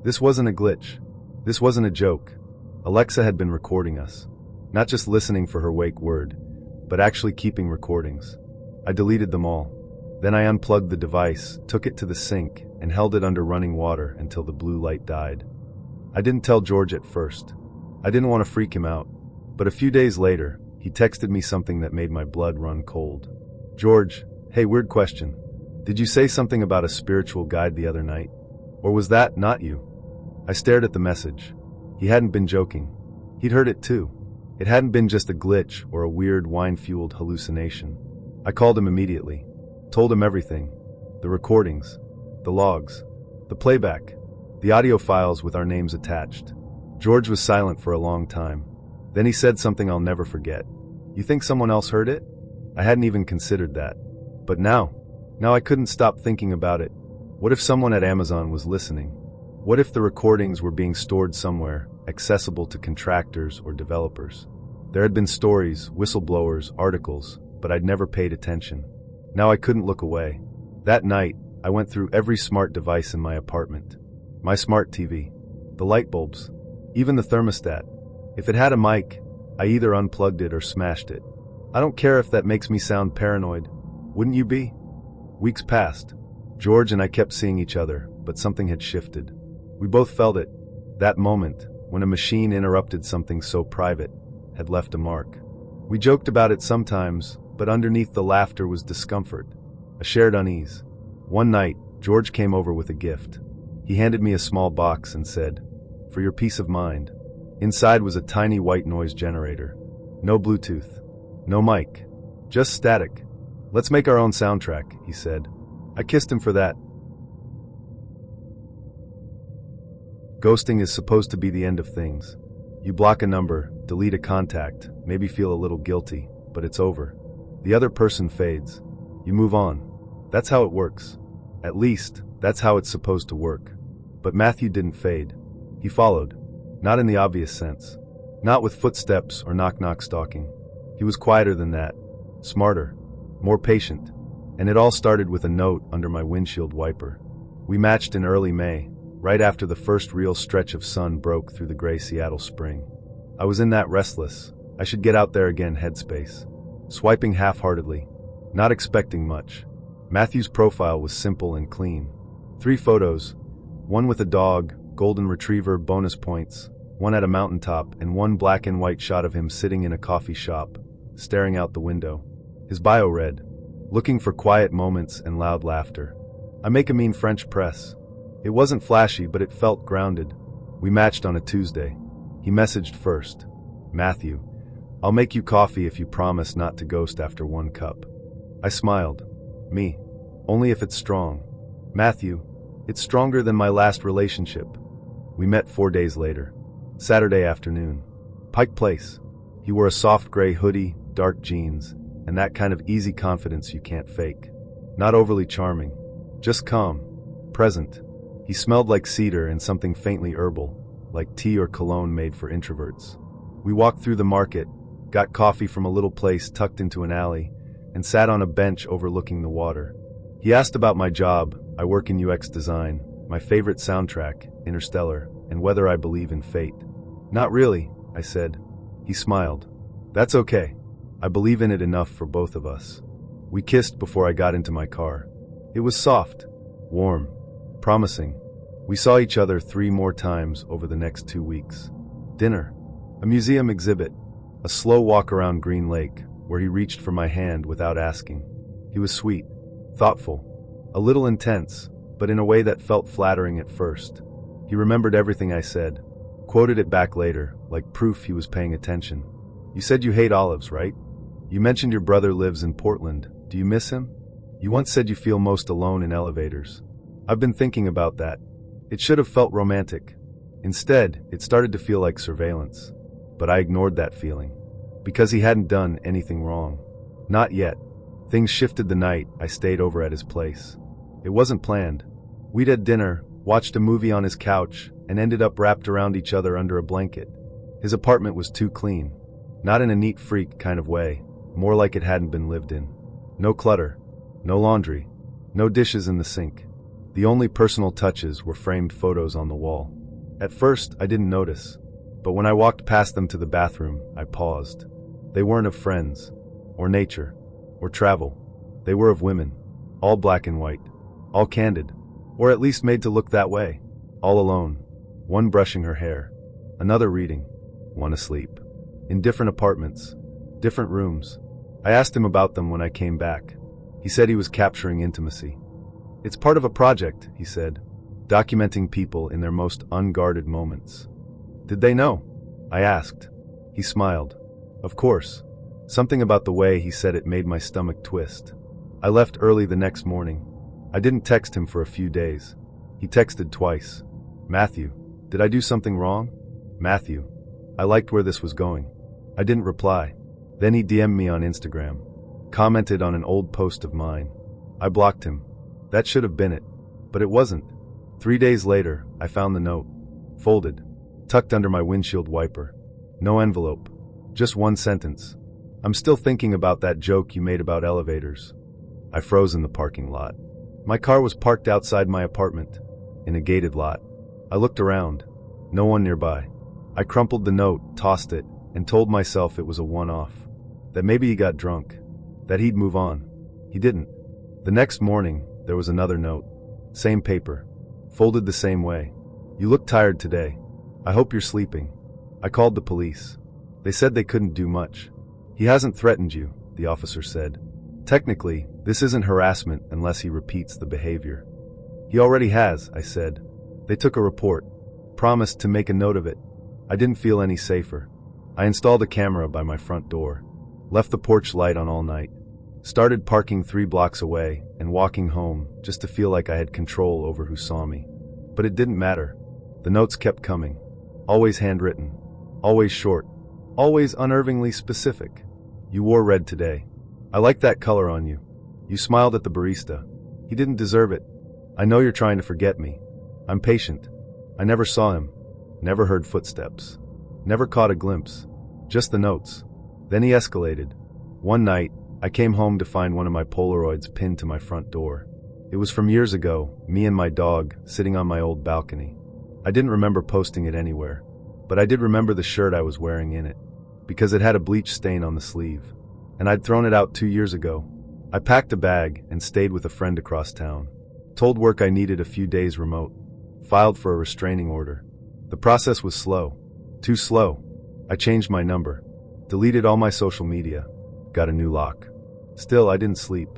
This wasn't a glitch. This wasn't a joke. Alexa had been recording us. Not just listening for her wake word, but actually keeping recordings. I deleted them all. Then I unplugged the device, took it to the sink, and held it under running water until the blue light died. I didn't tell George at first. I didn't want to freak him out. But a few days later, he texted me something that made my blood run cold. "George, hey, weird question. Did you say something about a spiritual guide the other night? Or was that not you?" I stared at the message. He hadn't been joking. He'd heard it too. It hadn't been just a glitch or a weird wine-fueled hallucination. I called him immediately. Told him everything. The recordings. The logs. The playback. The audio files with our names attached. George was silent for a long time. Then he said something I'll never forget. "You think someone else heard it?" I hadn't even considered that. But now I couldn't stop thinking about it. What if someone at Amazon was listening? What if the recordings were being stored somewhere, accessible to contractors or developers? There had been stories, whistleblowers, articles, but I'd never paid attention. Now I couldn't look away. That night, I went through every smart device in my apartment. My smart TV. the light bulbs, even the thermostat. If it had a mic, I either unplugged it or smashed it. I don't care if that makes me sound paranoid. Wouldn't you be? Weeks passed. George and I kept seeing each other, but something had shifted. We both felt it. That moment, when a machine interrupted something so private, had left a mark. We joked about it sometimes, but underneath the laughter was discomfort, a shared unease. One night, George came over with a gift. He handed me a small box and said, "For your peace of mind." Inside was a tiny white noise generator. No Bluetooth. No mic. Just static. "Let's make our own soundtrack," he said. I kissed him for that. Ghosting is supposed to be the end of things. You block a number, delete a contact, maybe feel a little guilty, but it's over. The other person fades. You move on. That's how it works. At least, that's how it's supposed to work. But Matthew didn't fade. He followed. Not in the obvious sense. Not with footsteps or knock-knock stalking. He was quieter than that. Smarter. More patient. And it all started with a note under my windshield wiper. We matched in early May, right after the first real stretch of sun broke through the gray Seattle spring. I was in that restless, I should get out there again headspace. Swiping half-heartedly. Not expecting much. Matthew's profile was simple and clean. 3 photos. One with a dog, golden retriever, bonus points. One at a mountaintop, and one black and white shot of him sitting in a coffee shop, staring out the window. His bio read, "Looking for quiet moments and loud laughter." I make a mean French press. It wasn't flashy, but it felt grounded. We matched on a Tuesday. He messaged first. "Matthew, I'll make you coffee if you promise not to ghost after 1 cup." I smiled. Me. Only if it's strong. Matthew, it's stronger than my last relationship. We met 4 days later. Saturday afternoon. Pike Place. He wore a soft gray hoodie, dark jeans, and that kind of easy confidence you can't fake. Not overly charming. Just calm. Present. He smelled like cedar and something faintly herbal, like tea or cologne made for introverts. We walked through the market, got coffee from a little place tucked into an alley, and sat on a bench overlooking the water. He asked about my job, I work in UX design, my favorite soundtrack, Interstellar, and whether I believe in fate. "Not really," I said. He smiled. "That's okay. I believe in it enough for both of us." We kissed before I got into my car. It was soft, warm, promising. We saw each other 3 more times over the next 2 weeks. Dinner, a museum exhibit, a slow walk around Green Lake, where he reached for my hand without asking. He was sweet, thoughtful, a little intense, but in a way that felt flattering at first. He remembered everything I said, quoted it back later, like proof he was paying attention. "You said you hate olives, right? You mentioned your brother lives in Portland. Do you miss him? You once said you feel most alone in elevators." I've been thinking about that. It should have felt romantic. Instead, it started to feel like surveillance. But I ignored that feeling. Because he hadn't done anything wrong. Not yet. Things shifted the night I stayed over at his place. It wasn't planned. We'd had dinner, watched a movie on his couch, and ended up wrapped around each other under a blanket. His apartment was too clean. Not in a neat freak kind of way, more like it hadn't been lived in. No clutter. No laundry. No dishes in the sink. The only personal touches were framed photos on the wall. At first, I didn't notice. But when I walked past them to the bathroom, I paused. They weren't of friends, or nature, or travel. They were of women. All black and white. All candid. Or at least made to look that way. All alone. One brushing her hair. Another reading. One asleep. In different apartments. Different rooms. I asked him about them when I came back. He said he was capturing intimacy. "It's part of a project," he said. "Documenting people in their most unguarded moments." "Did they know?" I asked. He smiled. "Of course." Something about the way he said it made my stomach twist. I left early the next morning. I didn't text him for a few days. He texted twice. "Matthew, did I do something wrong? Matthew, I liked where this was going." I didn't reply. Then he DM'd me on Instagram. Commented on an old post of mine. I blocked him. That should have been it. But it wasn't. 3 days later, I found the note. Folded. Tucked under my windshield wiper. No envelope. Just one sentence. "I'm still thinking about that joke you made about elevators." I froze in the parking lot. My car was parked outside my apartment, in a gated lot. I looked around. No one nearby. I crumpled the note, tossed it, and told myself it was a one-off. That maybe he got drunk. That he'd move on. He didn't. The next morning, there was another note. Same paper. Folded the same way. You look tired today. I hope you're sleeping. I called the police. They said they couldn't do much. He hasn't threatened you, the officer said. Technically, this isn't harassment unless he repeats the behavior. He already has, I said. They took a report. Promised to make a note of it. I didn't feel any safer. I installed a camera by my front door. Left the porch light on all night. Started parking 3 blocks away and walking home just to feel like I had control over who saw me. But it didn't matter. The notes kept coming. Always handwritten. Always short. Always unnervingly specific. You wore red today. I like that color on you. You smiled at the barista. He didn't deserve it. I know you're trying to forget me. I'm patient. I never saw him. Never heard footsteps. Never caught a glimpse. Just the notes. Then he escalated. One night, I came home to find one of my Polaroids pinned to my front door. It was from years ago, me and my dog, sitting on my old balcony. I didn't remember posting it anywhere, but I did remember the shirt I was wearing in it, because it had a bleach stain on the sleeve, and I'd thrown it out 2 years ago. I packed a bag and stayed with a friend across town. Told work I needed a few days remote. Filed for a restraining order. The process was slow. Too slow. I changed my number. Deleted all my social media. Got a new lock. Still, I didn't sleep.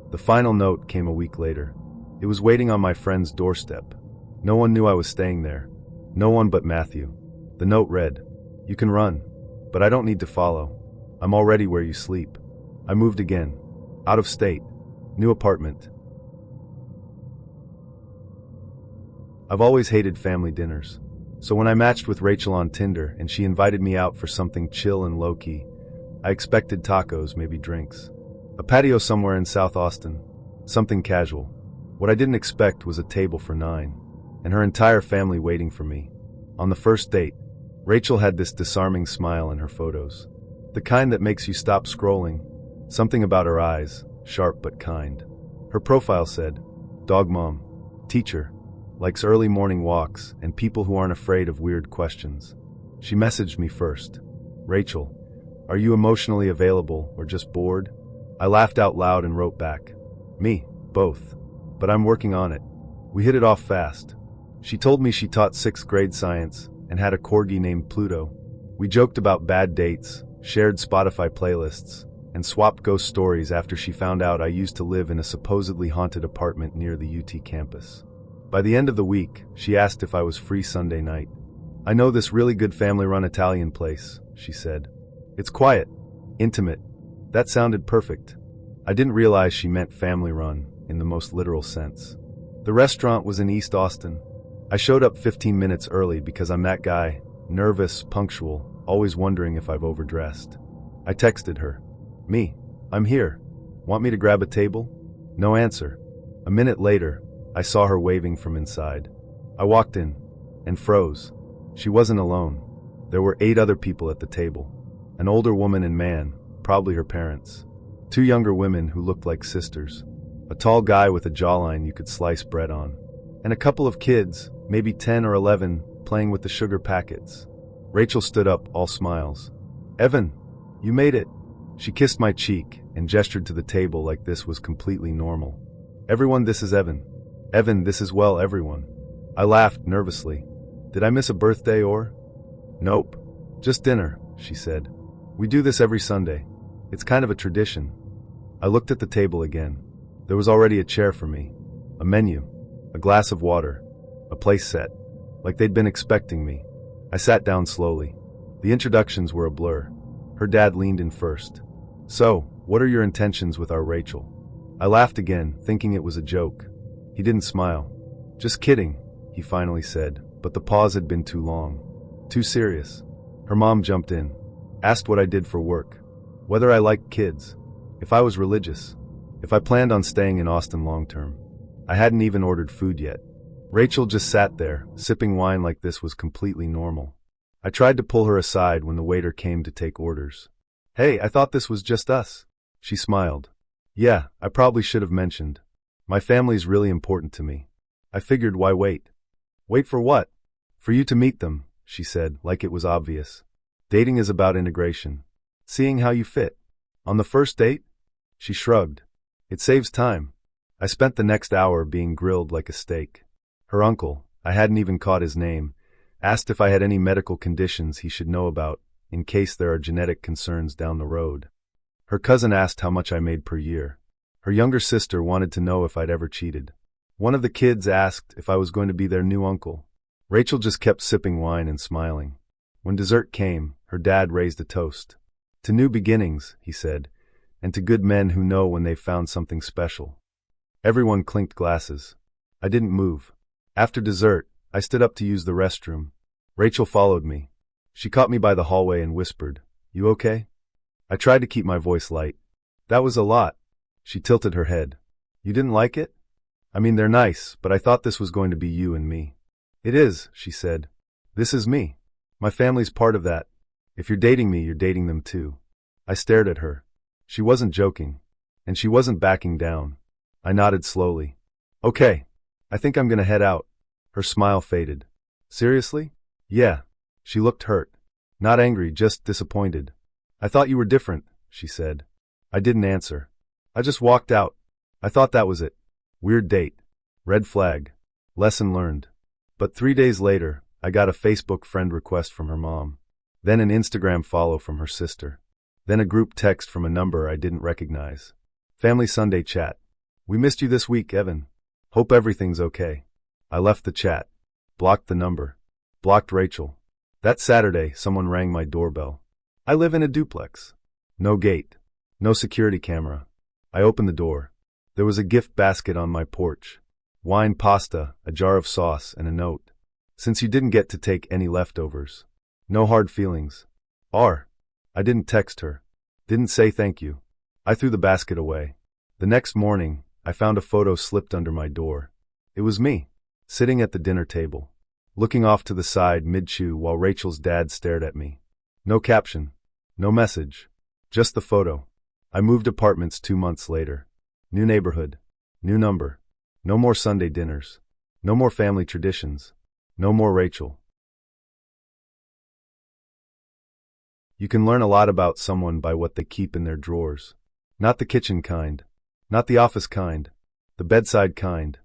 The final note came a week later. It was waiting on my friend's doorstep. No one knew I was staying there. No one but Matthew. The note read, "You can run, but I don't need to follow. I'm already where you sleep." I moved again. Out of state. New apartment. I've always hated family dinners. So when I matched with Rachel on Tinder and she invited me out for something chill and low-key, I expected tacos, maybe drinks. A patio somewhere in South Austin. Something casual. What I didn't expect was a table for 9, and her entire family waiting for me. On the first date, Rachel had this disarming smile in her photos. The kind that makes you stop scrolling. Something about her eyes, sharp but kind. Her profile said, "Dog mom, teacher, likes early morning walks and people who aren't afraid of weird questions." She messaged me first. "Rachel, are you emotionally available or just bored?" I laughed out loud and wrote back, "Me, both. But I'm working on it." We hit it off fast. She told me she taught 6th grade science and had a corgi named Pluto. We joked about bad dates, shared Spotify playlists, and swapped ghost stories after she found out I used to live in a supposedly haunted apartment near the UT campus. By the end of the week, she asked if I was free Sunday night. "I know this really good family-run Italian place," she said. "It's quiet, intimate." That sounded perfect. I didn't realize she meant family-run in the most literal sense. The restaurant was in East Austin. I showed up 15 minutes early because I'm that guy, nervous, punctual, always wondering if I've overdressed. I texted her, "Me, I'm here. Want me to grab a table?" No answer. A minute later, I saw her waving from inside. I walked in and froze. She wasn't alone. There were 8 other people at the table. An older woman and man, probably her parents. 2 younger women who looked like sisters. A tall guy with a jawline you could slice bread on. And a couple of kids, maybe 10 or 11, playing with the sugar packets. Rachel stood up, all smiles. "Evan, you made it." She kissed my cheek and gestured to the table like this was completely normal. "Everyone, this is Evan. Evan, this is well, everyone." I laughed nervously. Did I miss a birthday or? "Nope. Just dinner," she said. "We do this every Sunday. It's kind of a tradition." I looked at the table again. There was already a chair for me. A menu. A glass of water. A place set. Like they'd been expecting me. I sat down slowly. The introductions were a blur. Her dad leaned in first. "So, what are your intentions with our Rachel?" I laughed again, thinking it was a joke. He didn't smile. "Just kidding," he finally said, but the pause had been too long. Too serious. Her mom jumped in. Asked what I did for work. Whether I liked kids. If I was religious. If I planned on staying in Austin long term. I hadn't even ordered food yet. Rachel just sat there, sipping wine like this was completely normal. I tried to pull her aside when the waiter came to take orders. "Hey, I thought this was just us." She smiled. "Yeah, I probably should have mentioned. My family's really important to me. I figured, why wait?" "Wait for what?" "For you to meet them, she said, like it was obvious. Dating is about integration. Seeing how you fit. On the first date? She shrugged. It saves time. I spent the next hour being grilled like a steak. Her uncle, I hadn't even caught his name, asked if I had any medical conditions he should know about, in case there are genetic concerns down the road. Her cousin asked how much I made per year. Her younger sister wanted to know if I'd ever cheated. One of the kids asked if I was going to be their new uncle. Rachel just kept sipping wine and smiling. When dessert came, her dad raised a toast. To new beginnings, he said, and to good men who know when they've found something special. Everyone clinked glasses. I didn't move. After dessert, I stood up to use the restroom. Rachel followed me. She caught me by the hallway and whispered, "You okay?" I tried to keep my voice light. "That was a lot." She tilted her head. "You didn't like it?" "I mean, they're nice, but I thought this was going to be you and me." "It is," she said. "This is me. My family's part of that. If you're dating me, you're dating them too." I stared at her. She wasn't joking. And she wasn't backing down. I nodded slowly. "Okay. I think I'm gonna head out." Her smile faded. "Seriously?" "Yeah." She looked hurt. Not angry, just disappointed. "I thought you were different," she said. I didn't answer. I just walked out. I thought that was it. Weird date. Red flag. Lesson learned. But 3 days later, I got a Facebook friend request from her mom. Then an Instagram follow from her sister. Then a group text from a number I didn't recognize. Family Sunday chat. "We missed you this week, Evan. Hope everything's okay." I left the chat. Blocked the number. Blocked Rachel. That Saturday, someone rang my doorbell. I live in a duplex. No gate. No security camera. I opened the door. There was a gift basket on my porch. Wine, pasta, a jar of sauce, and a note. "Since you didn't get to take any leftovers. No hard feelings. R." I didn't text her. Didn't say thank you. I threw the basket away. The next morning, I found a photo slipped under my door. It was me, sitting at the dinner table, looking off to the side mid-chew while Rachel's dad stared at me. No caption. No message. Just the photo. I moved apartments 2 months later. New neighborhood. New number. No more Sunday dinners. No more family traditions. No more Rachel. You can learn a lot about someone by what they keep in their drawers. Not the kitchen kind. Not the office kind. The bedside kind.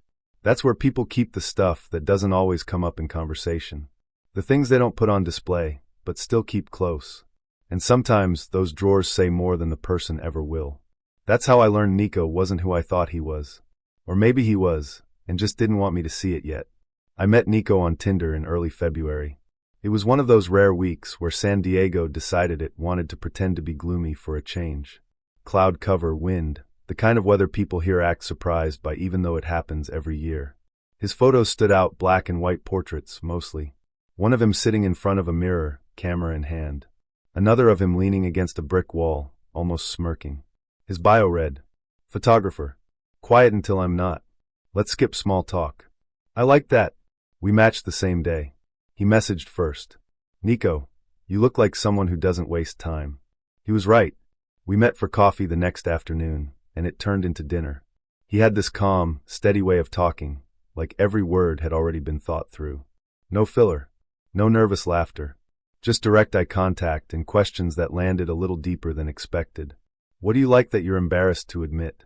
That's where people keep the stuff that doesn't always come up in conversation. The things they don't put on display, but still keep close. And sometimes those drawers say more than the person ever will. That's how I learned Nico wasn't who I thought he was. Or maybe he was, and just didn't want me to see it yet. I met Nico on Tinder in early February. It was one of those rare weeks where San Diego decided it wanted to pretend to be gloomy for a change. Cloud cover, wind, the kind of weather people here act surprised by even though it happens every year. His photos stood out, black and white portraits, mostly. One of him sitting in front of a mirror, camera in hand. Another of him leaning against a brick wall, almost smirking. His bio read, "Photographer. Quiet until I'm not. Let's skip small talk." I liked that. We matched the same day. He messaged first. "Nico, you look like someone who doesn't waste time." He was right. We met for coffee the next afternoon, and it turned into dinner. He had this calm, steady way of talking, like every word had already been thought through. No filler. No nervous laughter. Just direct eye contact and questions that landed a little deeper than expected. "What do you like that you're embarrassed to admit?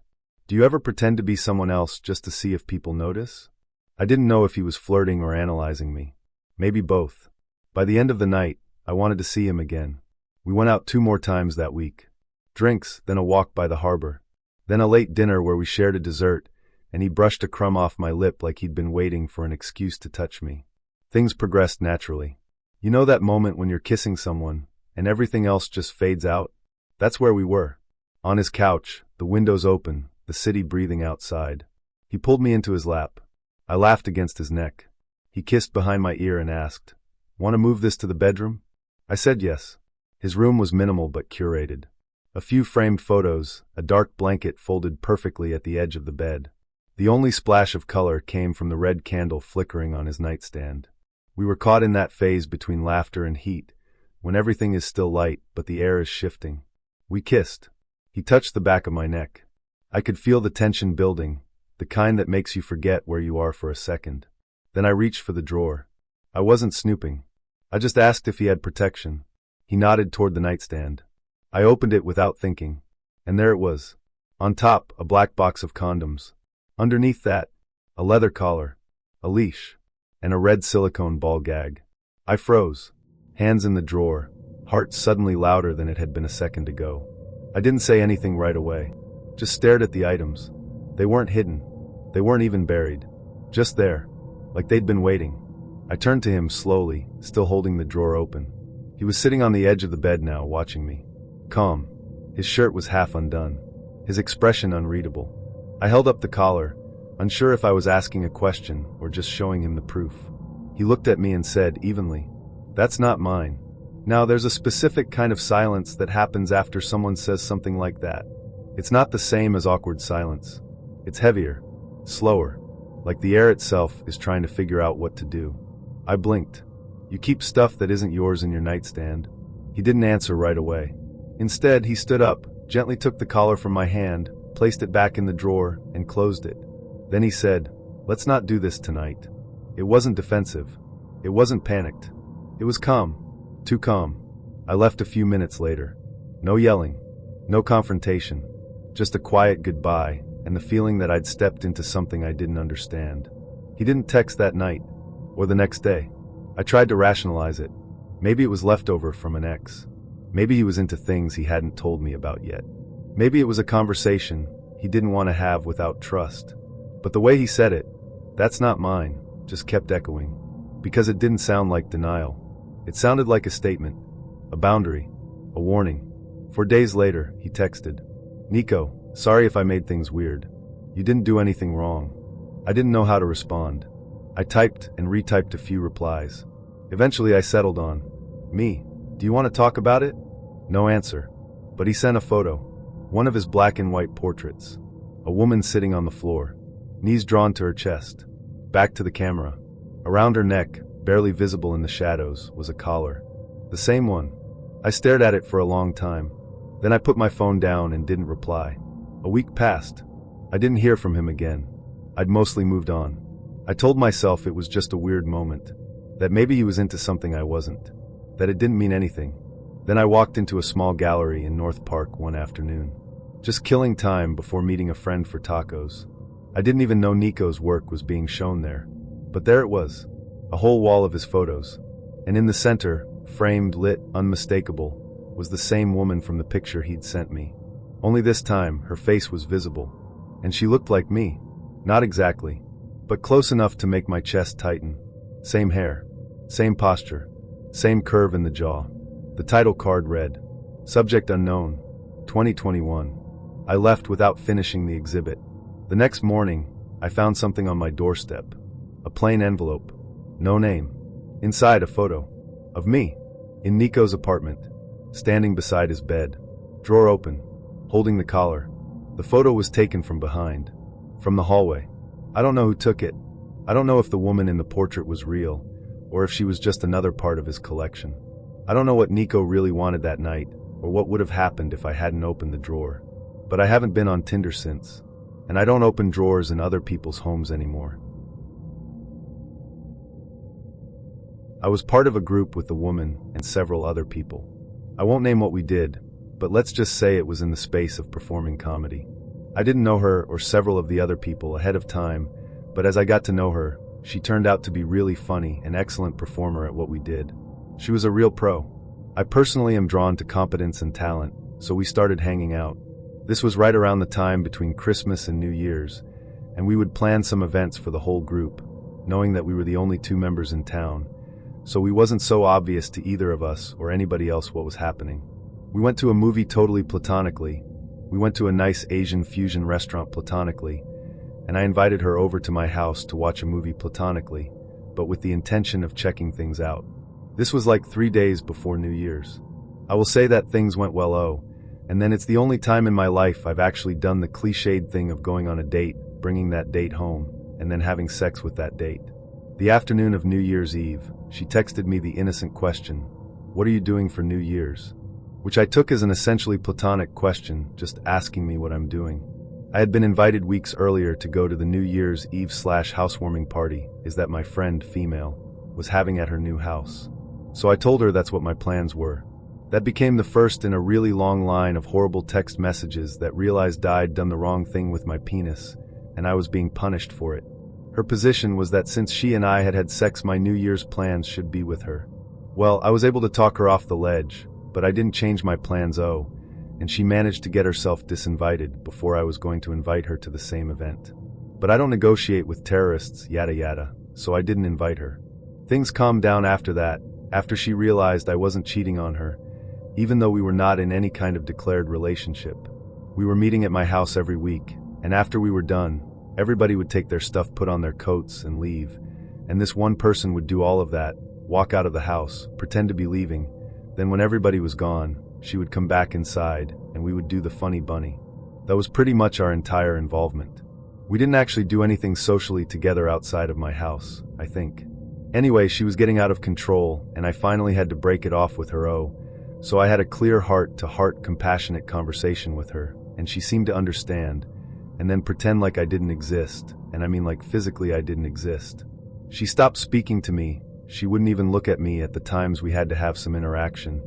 Do you ever pretend to be someone else just to see if people notice?" I didn't know if he was flirting or analyzing me. Maybe both. By the end of the night, I wanted to see him again. We went out 2 more times that week. Drinks, then a walk by the harbor. Then a late dinner where we shared a dessert, and he brushed a crumb off my lip like he'd been waiting for an excuse to touch me. Things progressed naturally. You know that moment when you're kissing someone, and everything else just fades out? That's where we were. On his couch, the windows open, the city breathing outside. He pulled me into his lap. I laughed against his neck. He kissed behind my ear and asked, "Want to move this to the bedroom?" I said yes. His room was minimal but curated. A few framed photos, a dark blanket folded perfectly at the edge of the bed. The only splash of color came from the red candle flickering on his nightstand. We were caught in that phase between laughter and heat, when everything is still light but the air is shifting. We kissed. He touched the back of my neck. I could feel the tension building, the kind that makes you forget where you are for a second. Then I reached for the drawer. I wasn't snooping. I just asked if he had protection. He nodded toward the nightstand. I opened it without thinking, and there it was. On top, a black box of condoms. Underneath that, a leather collar, a leash, and a red silicone ball gag. I froze, hands in the drawer, heart suddenly louder than it had been a second ago. I didn't say anything right away, just stared at the items. They weren't hidden. They weren't even buried. Just there, like they'd been waiting. I turned to him slowly, still holding the drawer open. He was sitting on the edge of the bed now, watching me. Calm. His shirt was half undone, his expression unreadable. I held up the collar, unsure if I was asking a question or just showing him the proof. He looked at me and said evenly, "That's not mine." Now, there's a specific kind of silence that happens after someone says something like that. It's not the same as awkward silence. It's heavier, slower, like the air itself is trying to figure out what to do. I blinked. "You keep stuff that isn't yours in your nightstand?" He didn't answer right away. Instead, he stood up, gently took the collar from my hand, placed it back in the drawer, and closed it. Then he said, "Let's not do this tonight." It wasn't defensive. It wasn't panicked. It was calm. Too calm. I left a few minutes later. No yelling. No confrontation. Just a quiet goodbye, and the feeling that I'd stepped into something I didn't understand. He didn't text that night, or the next day. I tried to rationalize it. Maybe it was leftover from an ex. Maybe he was into things he hadn't told me about yet. Maybe it was a conversation he didn't want to have without trust. But the way he said it, "That's not mine," just kept echoing. Because it didn't sound like denial. It sounded like a statement, a boundary, a warning. 4 days later, he texted, "Nico, sorry if I made things weird. You didn't do anything wrong." I didn't know how to respond. I typed and retyped a few replies. Eventually I settled on, "Me, do you want to talk about it?" No answer. But he sent a photo. One of his black and white portraits. A woman sitting on the floor, knees drawn to her chest. Back to the camera. Around her neck, barely visible in the shadows, was a collar. The same one. I stared at it for a long time. Then I put my phone down and didn't reply. A week passed. I didn't hear from him again. I'd mostly moved on. I told myself it was just a weird moment. That maybe he was into something I wasn't. That it didn't mean anything. Then I walked into a small gallery in North Park one afternoon. Just killing time before meeting a friend for tacos. I didn't even know Nico's work was being shown there. But there it was. A whole wall of his photos. And in the center, framed, lit, unmistakable, was the same woman from the picture he'd sent me. Only this time, her face was visible. And she looked like me. Not exactly, but close enough to make my chest tighten. Same hair. Same posture. Same curve in the jaw. The title card read, "Subject Unknown, 2021. I left without finishing the exhibit. The next morning, I found something on my doorstep. A plain envelope. No name. Inside, a photo. Of me. In Nico's apartment. Standing beside his bed. Drawer open. Holding the collar. The photo was taken from behind. From the hallway. I don't know who took it. I don't know if the woman in the portrait was real, or if she was just another part of his collection. I don't know what Nico really wanted that night, or what would have happened if I hadn't opened the drawer. But I haven't been on Tinder since. And I don't open drawers in other people's homes anymore. I was part of a group with the woman and several other people. I won't name what we did, but let's just say it was in the space of performing comedy. I didn't know her or several of the other people ahead of time, but as I got to know her, she turned out to be really funny and excellent performer at what we did. She was a real pro. I personally am drawn to competence and talent, so we started hanging out. This was right around the time between Christmas and New Year's, and we would plan some events for the whole group, knowing that we were the only 2 members in town, so we wasn't so obvious to either of us or anybody else what was happening. We went to a movie totally platonically. We went to a nice Asian fusion restaurant platonically, and I invited her over to my house to watch a movie platonically, but with the intention of checking things out. This was like 3 days before New Year's. I will say that things went well, and then it's the only time in my life I've actually done the cliched thing of going on a date, bringing that date home, and then having sex with that date. The afternoon of New Year's Eve, she texted me the innocent question, "What are you doing for New Year's?" Which I took as an essentially platonic question, just asking me what I'm doing. I had been invited weeks earlier to go to the New Year's Eve/housewarming party, is that my friend, female, was having at her new house. So I told her that's what my plans were. That became the first in a really long line of horrible text messages that realized I'd done the wrong thing with my penis, and I was being punished for it. Her position was that since she and I had had sex, my New Year's plans should be with her. Well, I was able to talk her off the ledge, but I didn't change my plans, and she managed to get herself disinvited before I was going to invite her to the same event. But I don't negotiate with terrorists, yada yada, so I didn't invite her. Things calmed down after that, after she realized I wasn't cheating on her, even though we were not in any kind of declared relationship. We were meeting at my house every week, and after we were done, everybody would take their stuff, put on their coats, and leave, and this one person would do all of that, walk out of the house, pretend to be leaving, then when everybody was gone, she would come back inside, and we would do the funny bunny. That was pretty much our entire involvement. We didn't actually do anything socially together outside of my house, I think. Anyway, she was getting out of control, and I finally had to break it off with her, so I had a clear heart-to-heart compassionate conversation with her, and she seemed to understand, and then pretend like I didn't exist, and I mean like physically I didn't exist. She stopped speaking to me, she wouldn't even look at me at the times we had to have some interaction,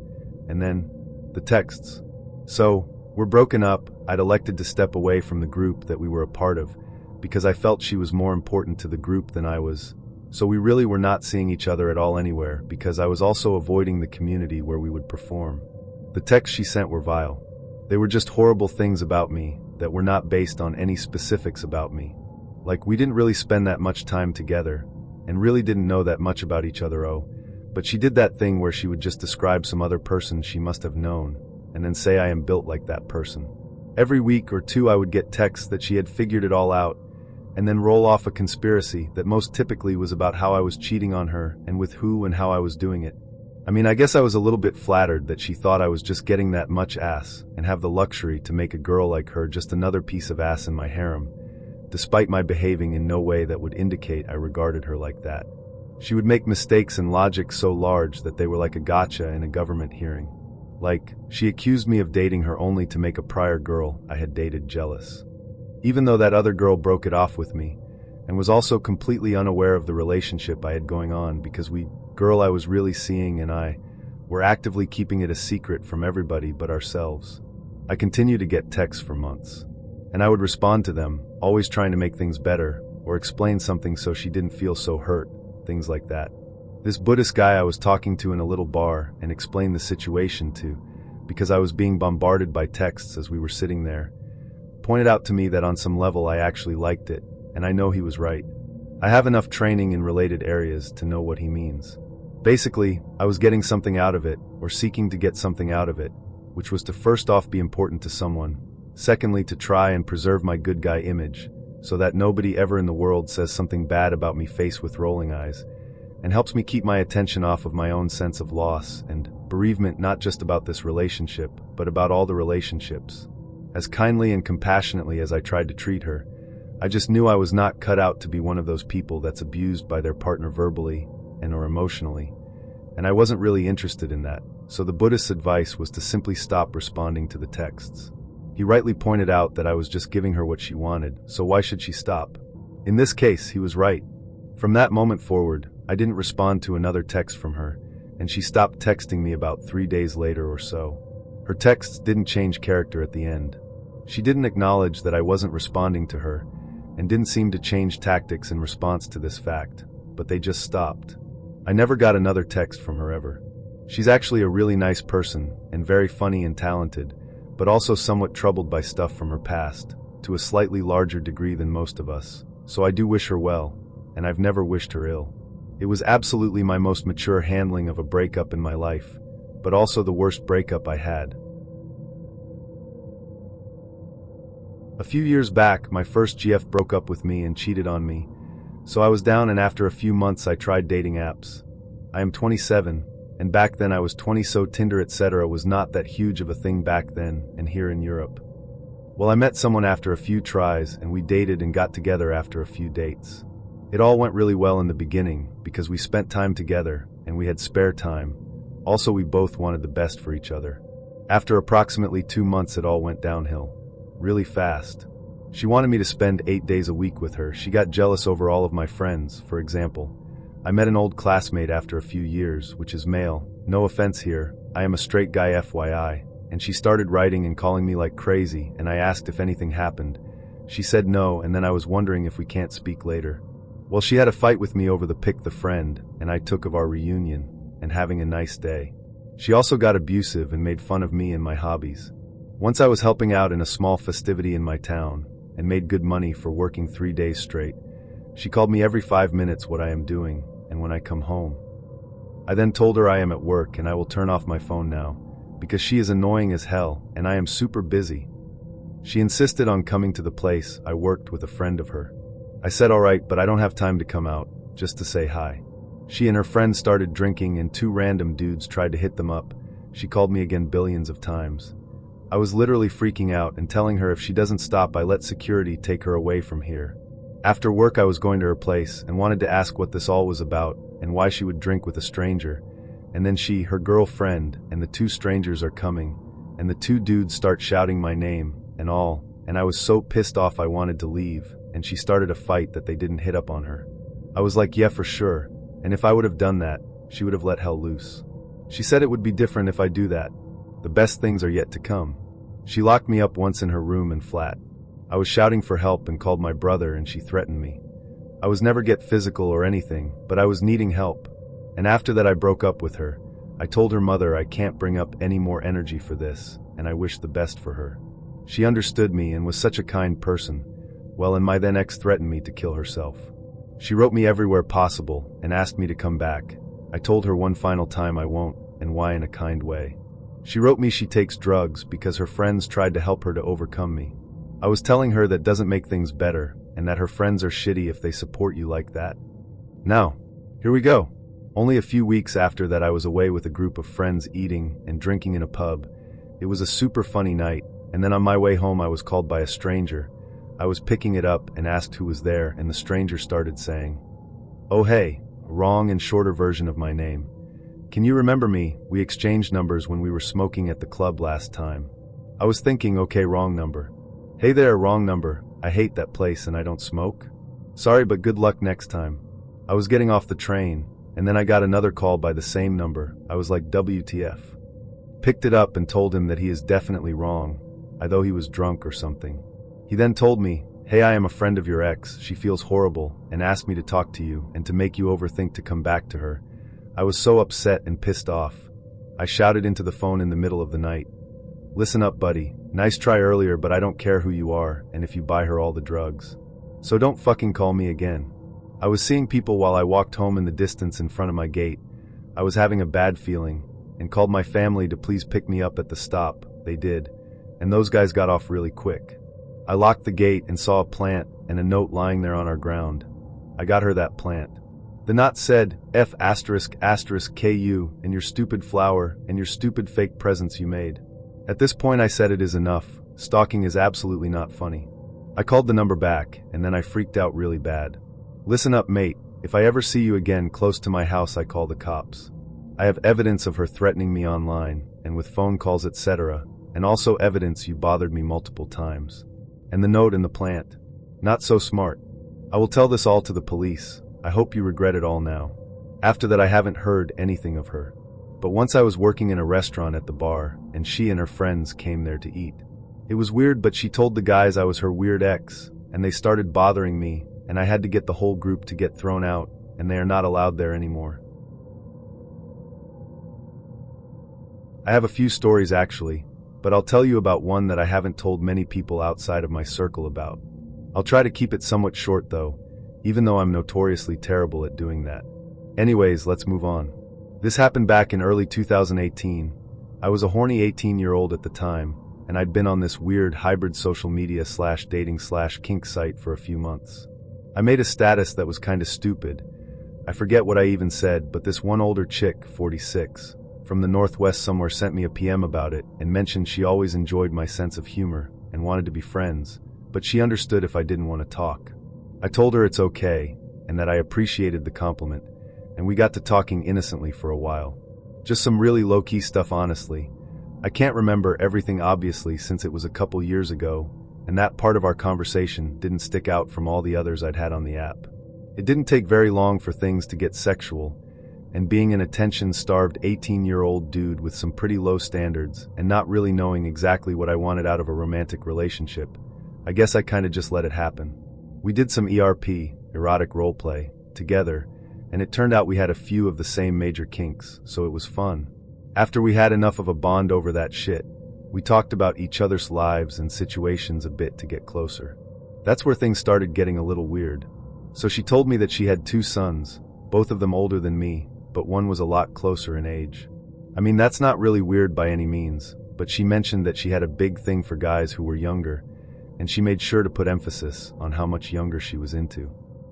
and then, the texts. So, we're broken up. I'd elected to step away from the group that we were a part of, because I felt she was more important to the group than I was. So we really were not seeing each other at all anywhere, because I was also avoiding the community where we would perform. The texts she sent were vile. They were just horrible things about me that were not based on any specifics about me. Like, we didn't really spend that much time together, and really didn't know that much about each other, but she did that thing where she would just describe some other person she must have known, and then say I am built like that person. Every week or two I would get texts that she had figured it all out, and then roll off a conspiracy that most typically was about how I was cheating on her and with who and how I was doing it. I mean, I guess I was a little bit flattered that she thought I was just getting that much ass and have the luxury to make a girl like her just another piece of ass in my harem, despite my behaving in no way that would indicate I regarded her like that. She would make mistakes in logic so large that they were like a gotcha in a government hearing. Like, she accused me of dating her only to make a prior girl I had dated jealous. Even though that other girl broke it off with me, and was also completely unaware of the relationship I had going on, because girl I was really seeing and I were actively keeping it a secret from everybody but ourselves. I continued to get texts for months, and I would respond to them, always trying to make things better, or explain something so she didn't feel so hurt, things like that. This Buddhist guy I was talking to in a little bar and explained the situation to, because I was being bombarded by texts as we were sitting there, pointed out to me that on some level I actually liked it, and I know he was right. I have enough training in related areas to know what he means. Basically, I was getting something out of it, or seeking to get something out of it, which was to first off be important to someone, secondly to try and preserve my good guy image, so that nobody ever in the world says something bad about me face with rolling eyes, and helps me keep my attention off of my own sense of loss and bereavement, not just about this relationship, but about all the relationships. As kindly and compassionately as I tried to treat her, I just knew I was not cut out to be one of those people that's abused by their partner verbally and or emotionally, and I wasn't really interested in that, so the Buddhist's advice was to simply stop responding to the texts. He rightly pointed out that I was just giving her what she wanted, so why should she stop? In this case, he was right. From that moment forward, I didn't respond to another text from her, and she stopped texting me about 3 days later or so. Her texts didn't change character at the end. She didn't acknowledge that I wasn't responding to her, and didn't seem to change tactics in response to this fact, but they just stopped. I never got another text from her ever. She's actually a really nice person, and very funny and talented, but also somewhat troubled by stuff from her past, to a slightly larger degree than most of us, so I do wish her well, and I've never wished her ill. It was absolutely my most mature handling of a breakup in my life, but also the worst breakup I had. A few years back, my first GF broke up with me and cheated on me, so I was down, and after a few months I tried dating apps. I am 27, and back then I was 20, so Tinder etc. was not that huge of a thing back then and here in Europe. Well, I met someone after a few tries, and we dated and got together after a few dates. It all went really well in the beginning, because we spent time together, and we had spare time. Also, we both wanted the best for each other. After approximately 2 months it all went downhill. Really fast. She wanted me to spend 8 days a week with her. She got jealous over all of my friends, for example. I met an old classmate after a few years, which is male. No offense here, I am a straight guy FYI. And she started writing and calling me like crazy, and I asked if anything happened. She said no, and then I was wondering if we can't speak later. Well, she had a fight with me over the pick the friend, and I took of our reunion, and having a nice day. She also got abusive and made fun of me and my hobbies. Once I was helping out in a small festivity in my town, and made good money for working 3 days straight. She called me every 5 minutes what I am doing, and when I come home. I then told her I am at work and I will turn off my phone now, because she is annoying as hell, and I am super busy. She insisted on coming to the place. I worked with a friend of her. I said alright, but I don't have time to come out, just to say hi. She and her friends started drinking and 2 random dudes tried to hit them up. She called me again billions of times. I was literally freaking out and telling her if she doesn't stop I let security take her away from here. After work I was going to her place and wanted to ask what this all was about and why she would drink with a stranger. And then she, her girlfriend, and the 2 strangers are coming, and the 2 dudes start shouting my name and all, and I was so pissed off I wanted to leave, and she started a fight that they didn't hit up on her. I was like, yeah, for sure, and if I would have done that, she would have let hell loose. She said it would be different if I do that. The best things are yet to come. She locked me up once in her room and flat. I was shouting for help and called my brother and she threatened me. I was never get physical or anything, but I was needing help. And after that I broke up with her. I told her mother I can't bring up any more energy for this, and I wish the best for her. She understood me and was such a kind person. Well, and my then ex threatened me to kill herself. She wrote me everywhere possible and asked me to come back. I told her one final time I won't, and why in a kind way. She wrote me she takes drugs because her friends tried to help her to overcome me. I was telling her that doesn't make things better, and that her friends are shitty if they support you like that. Now, here we go. Only a few weeks after that I was away with a group of friends eating and drinking in a pub. It was a super funny night, and then on my way home I was called by a stranger. I was picking it up and asked who was there, and the stranger started saying, "Oh hey," a wrong and shorter version of my name. "Can you remember me? We exchanged numbers when we were smoking at the club last time." I was thinking, okay, wrong number. "Hey there, wrong number. I hate that place and I don't smoke. Sorry, but good luck next time." I was getting off the train, and then I got another call by the same number. I was like, WTF. Picked it up and told him that he is definitely wrong, although he was drunk or something. He then told me, "Hey, I am a friend of your ex. She feels horrible and asked me to talk to you and to make you overthink to come back to her." I was so upset and pissed off. I shouted into the phone in the middle of the night, "Listen up, buddy. Nice try earlier, but I don't care who you are and if you buy her all the drugs. So don't fucking call me again." I was seeing people while I walked home in the distance in front of my gate. I was having a bad feeling and called my family to please pick me up at the stop. They did, and those guys got off really quick. I locked the gate and saw a plant and a note lying there on our ground. I got her that plant. The note said, F*** KU and your stupid flower and your stupid fake presents you made. At this point I said it is enough. Stalking is absolutely not funny. I called the number back and then I freaked out really bad. "Listen up, mate. If I ever see you again close to my house, I call the cops. I have evidence of her threatening me online and with phone calls, etc., and also evidence you bothered me multiple times. And the note and the plant. Not so smart. I will tell this all to the police. I hope you regret it all now." After that I haven't heard anything of her. But once I was working in a restaurant at the bar, and she and her friends came there to eat. It was weird, but she told the guys I was her weird ex, and they started bothering me, and I had to get the whole group to get thrown out, and they are not allowed there anymore. I have a few stories actually, but I'll tell you about one that I haven't told many people outside of my circle about. I'll try to keep it somewhat short though, even though I'm notoriously terrible at doing that. Anyways, let's move on. This happened back in early 2018. I was a horny 18-year-old at the time, and I'd been on this weird hybrid social media / dating / kink site for a few months. I made a status that was kinda stupid. I forget what I even said, but this one older chick, 46, from the Northwest somewhere sent me a PM about it and mentioned she always enjoyed my sense of humor and wanted to be friends, but she understood if I didn't want to talk. I told her it's okay, and that I appreciated the compliment, and we got to talking innocently for a while. Just some really low-key stuff, honestly. I can't remember everything obviously since it was a couple years ago, and that part of our conversation didn't stick out from all the others I'd had on the app. It didn't take very long for things to get sexual, and being an attention-starved 18-year-old dude with some pretty low standards and not really knowing exactly what I wanted out of a romantic relationship, I guess I kinda just let it happen. We did some ERP, erotic roleplay, together, and it turned out we had a few of the same major kinks, so it was fun. After we had enough of a bond over that shit, we talked about each other's lives and situations a bit to get closer. That's where things started getting a little weird. So she told me that she had 2 sons, both of them older than me, but one was a lot closer in age. I mean, that's not really weird by any means, but she mentioned that she had a big thing for guys who were younger, and she made sure to put emphasis on how much younger she was into.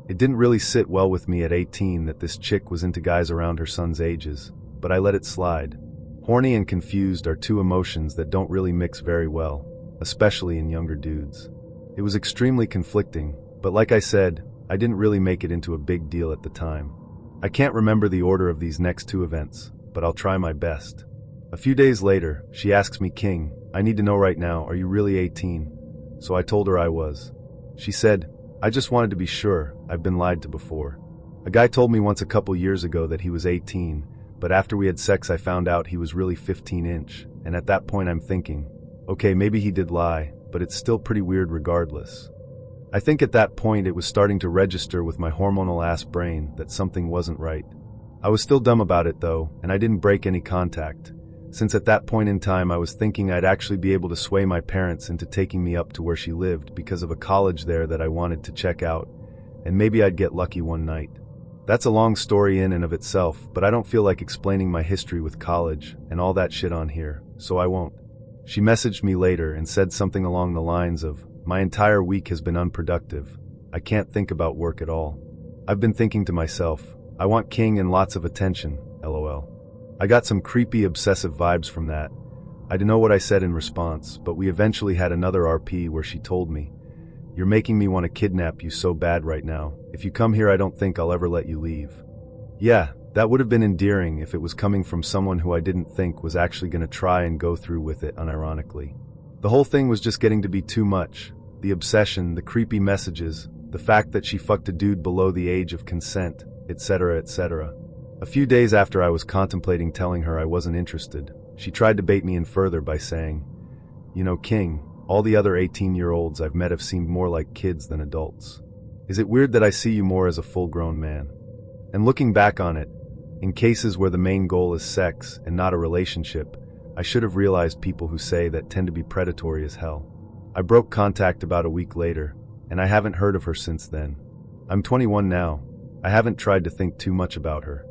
It didn't really sit well with me at 18 that this chick was into guys around her son's ages, but I let it slide. Horny and confused are 2 emotions that don't really mix very well, especially in younger dudes. It was extremely conflicting, but like I said, I didn't really make it into a big deal at the time. I can't remember the order of these next 2 events, but I'll try my best. A few days later, she asks me, "King, I need to know right now, are you really 18? So I told her I was. She said, "I just wanted to be sure, I've been lied to before. A guy told me once a couple years ago that he was 18, but after we had sex I found out he was really 15-inch, and at that point I'm thinking, okay, maybe he did lie, but it's still pretty weird regardless." I think at that point it was starting to register with my hormonal-ass brain that something wasn't right. I was still dumb about it though, and I didn't break any contact, since at that point in time I was thinking I'd actually be able to sway my parents into taking me up to where she lived because of a college there that I wanted to check out, and maybe I'd get lucky one night. That's a long story in and of itself, but I don't feel like explaining my history with college and all that shit on here, so I won't. She messaged me later and said something along the lines of, "My entire week has been unproductive. I can't think about work at all. I've been thinking to myself, I want King and lots of attention, lol." I got some creepy obsessive vibes from that. I don't know what I said in response, but we eventually had another RP where she told me, "You're making me want to kidnap you so bad right now. If you come here I don't think I'll ever let you leave." Yeah, that would have been endearing if it was coming from someone who I didn't think was actually going to try and go through with it unironically. The whole thing was just getting to be too much. The obsession, the creepy messages, the fact that she fucked a dude below the age of consent, etc., etc. A few days after I was contemplating telling her I wasn't interested, she tried to bait me in further by saying, "You know, King, all the other 18-year-olds I've met have seemed more like kids than adults. Is it weird that I see you more as a full-grown man?" And looking back on it, in cases where the main goal is sex and not a relationship, I should have realized people who say that tend to be predatory as hell. I broke contact about a week later, and I haven't heard of her since then. I'm 21 now. I haven't tried to think too much about her.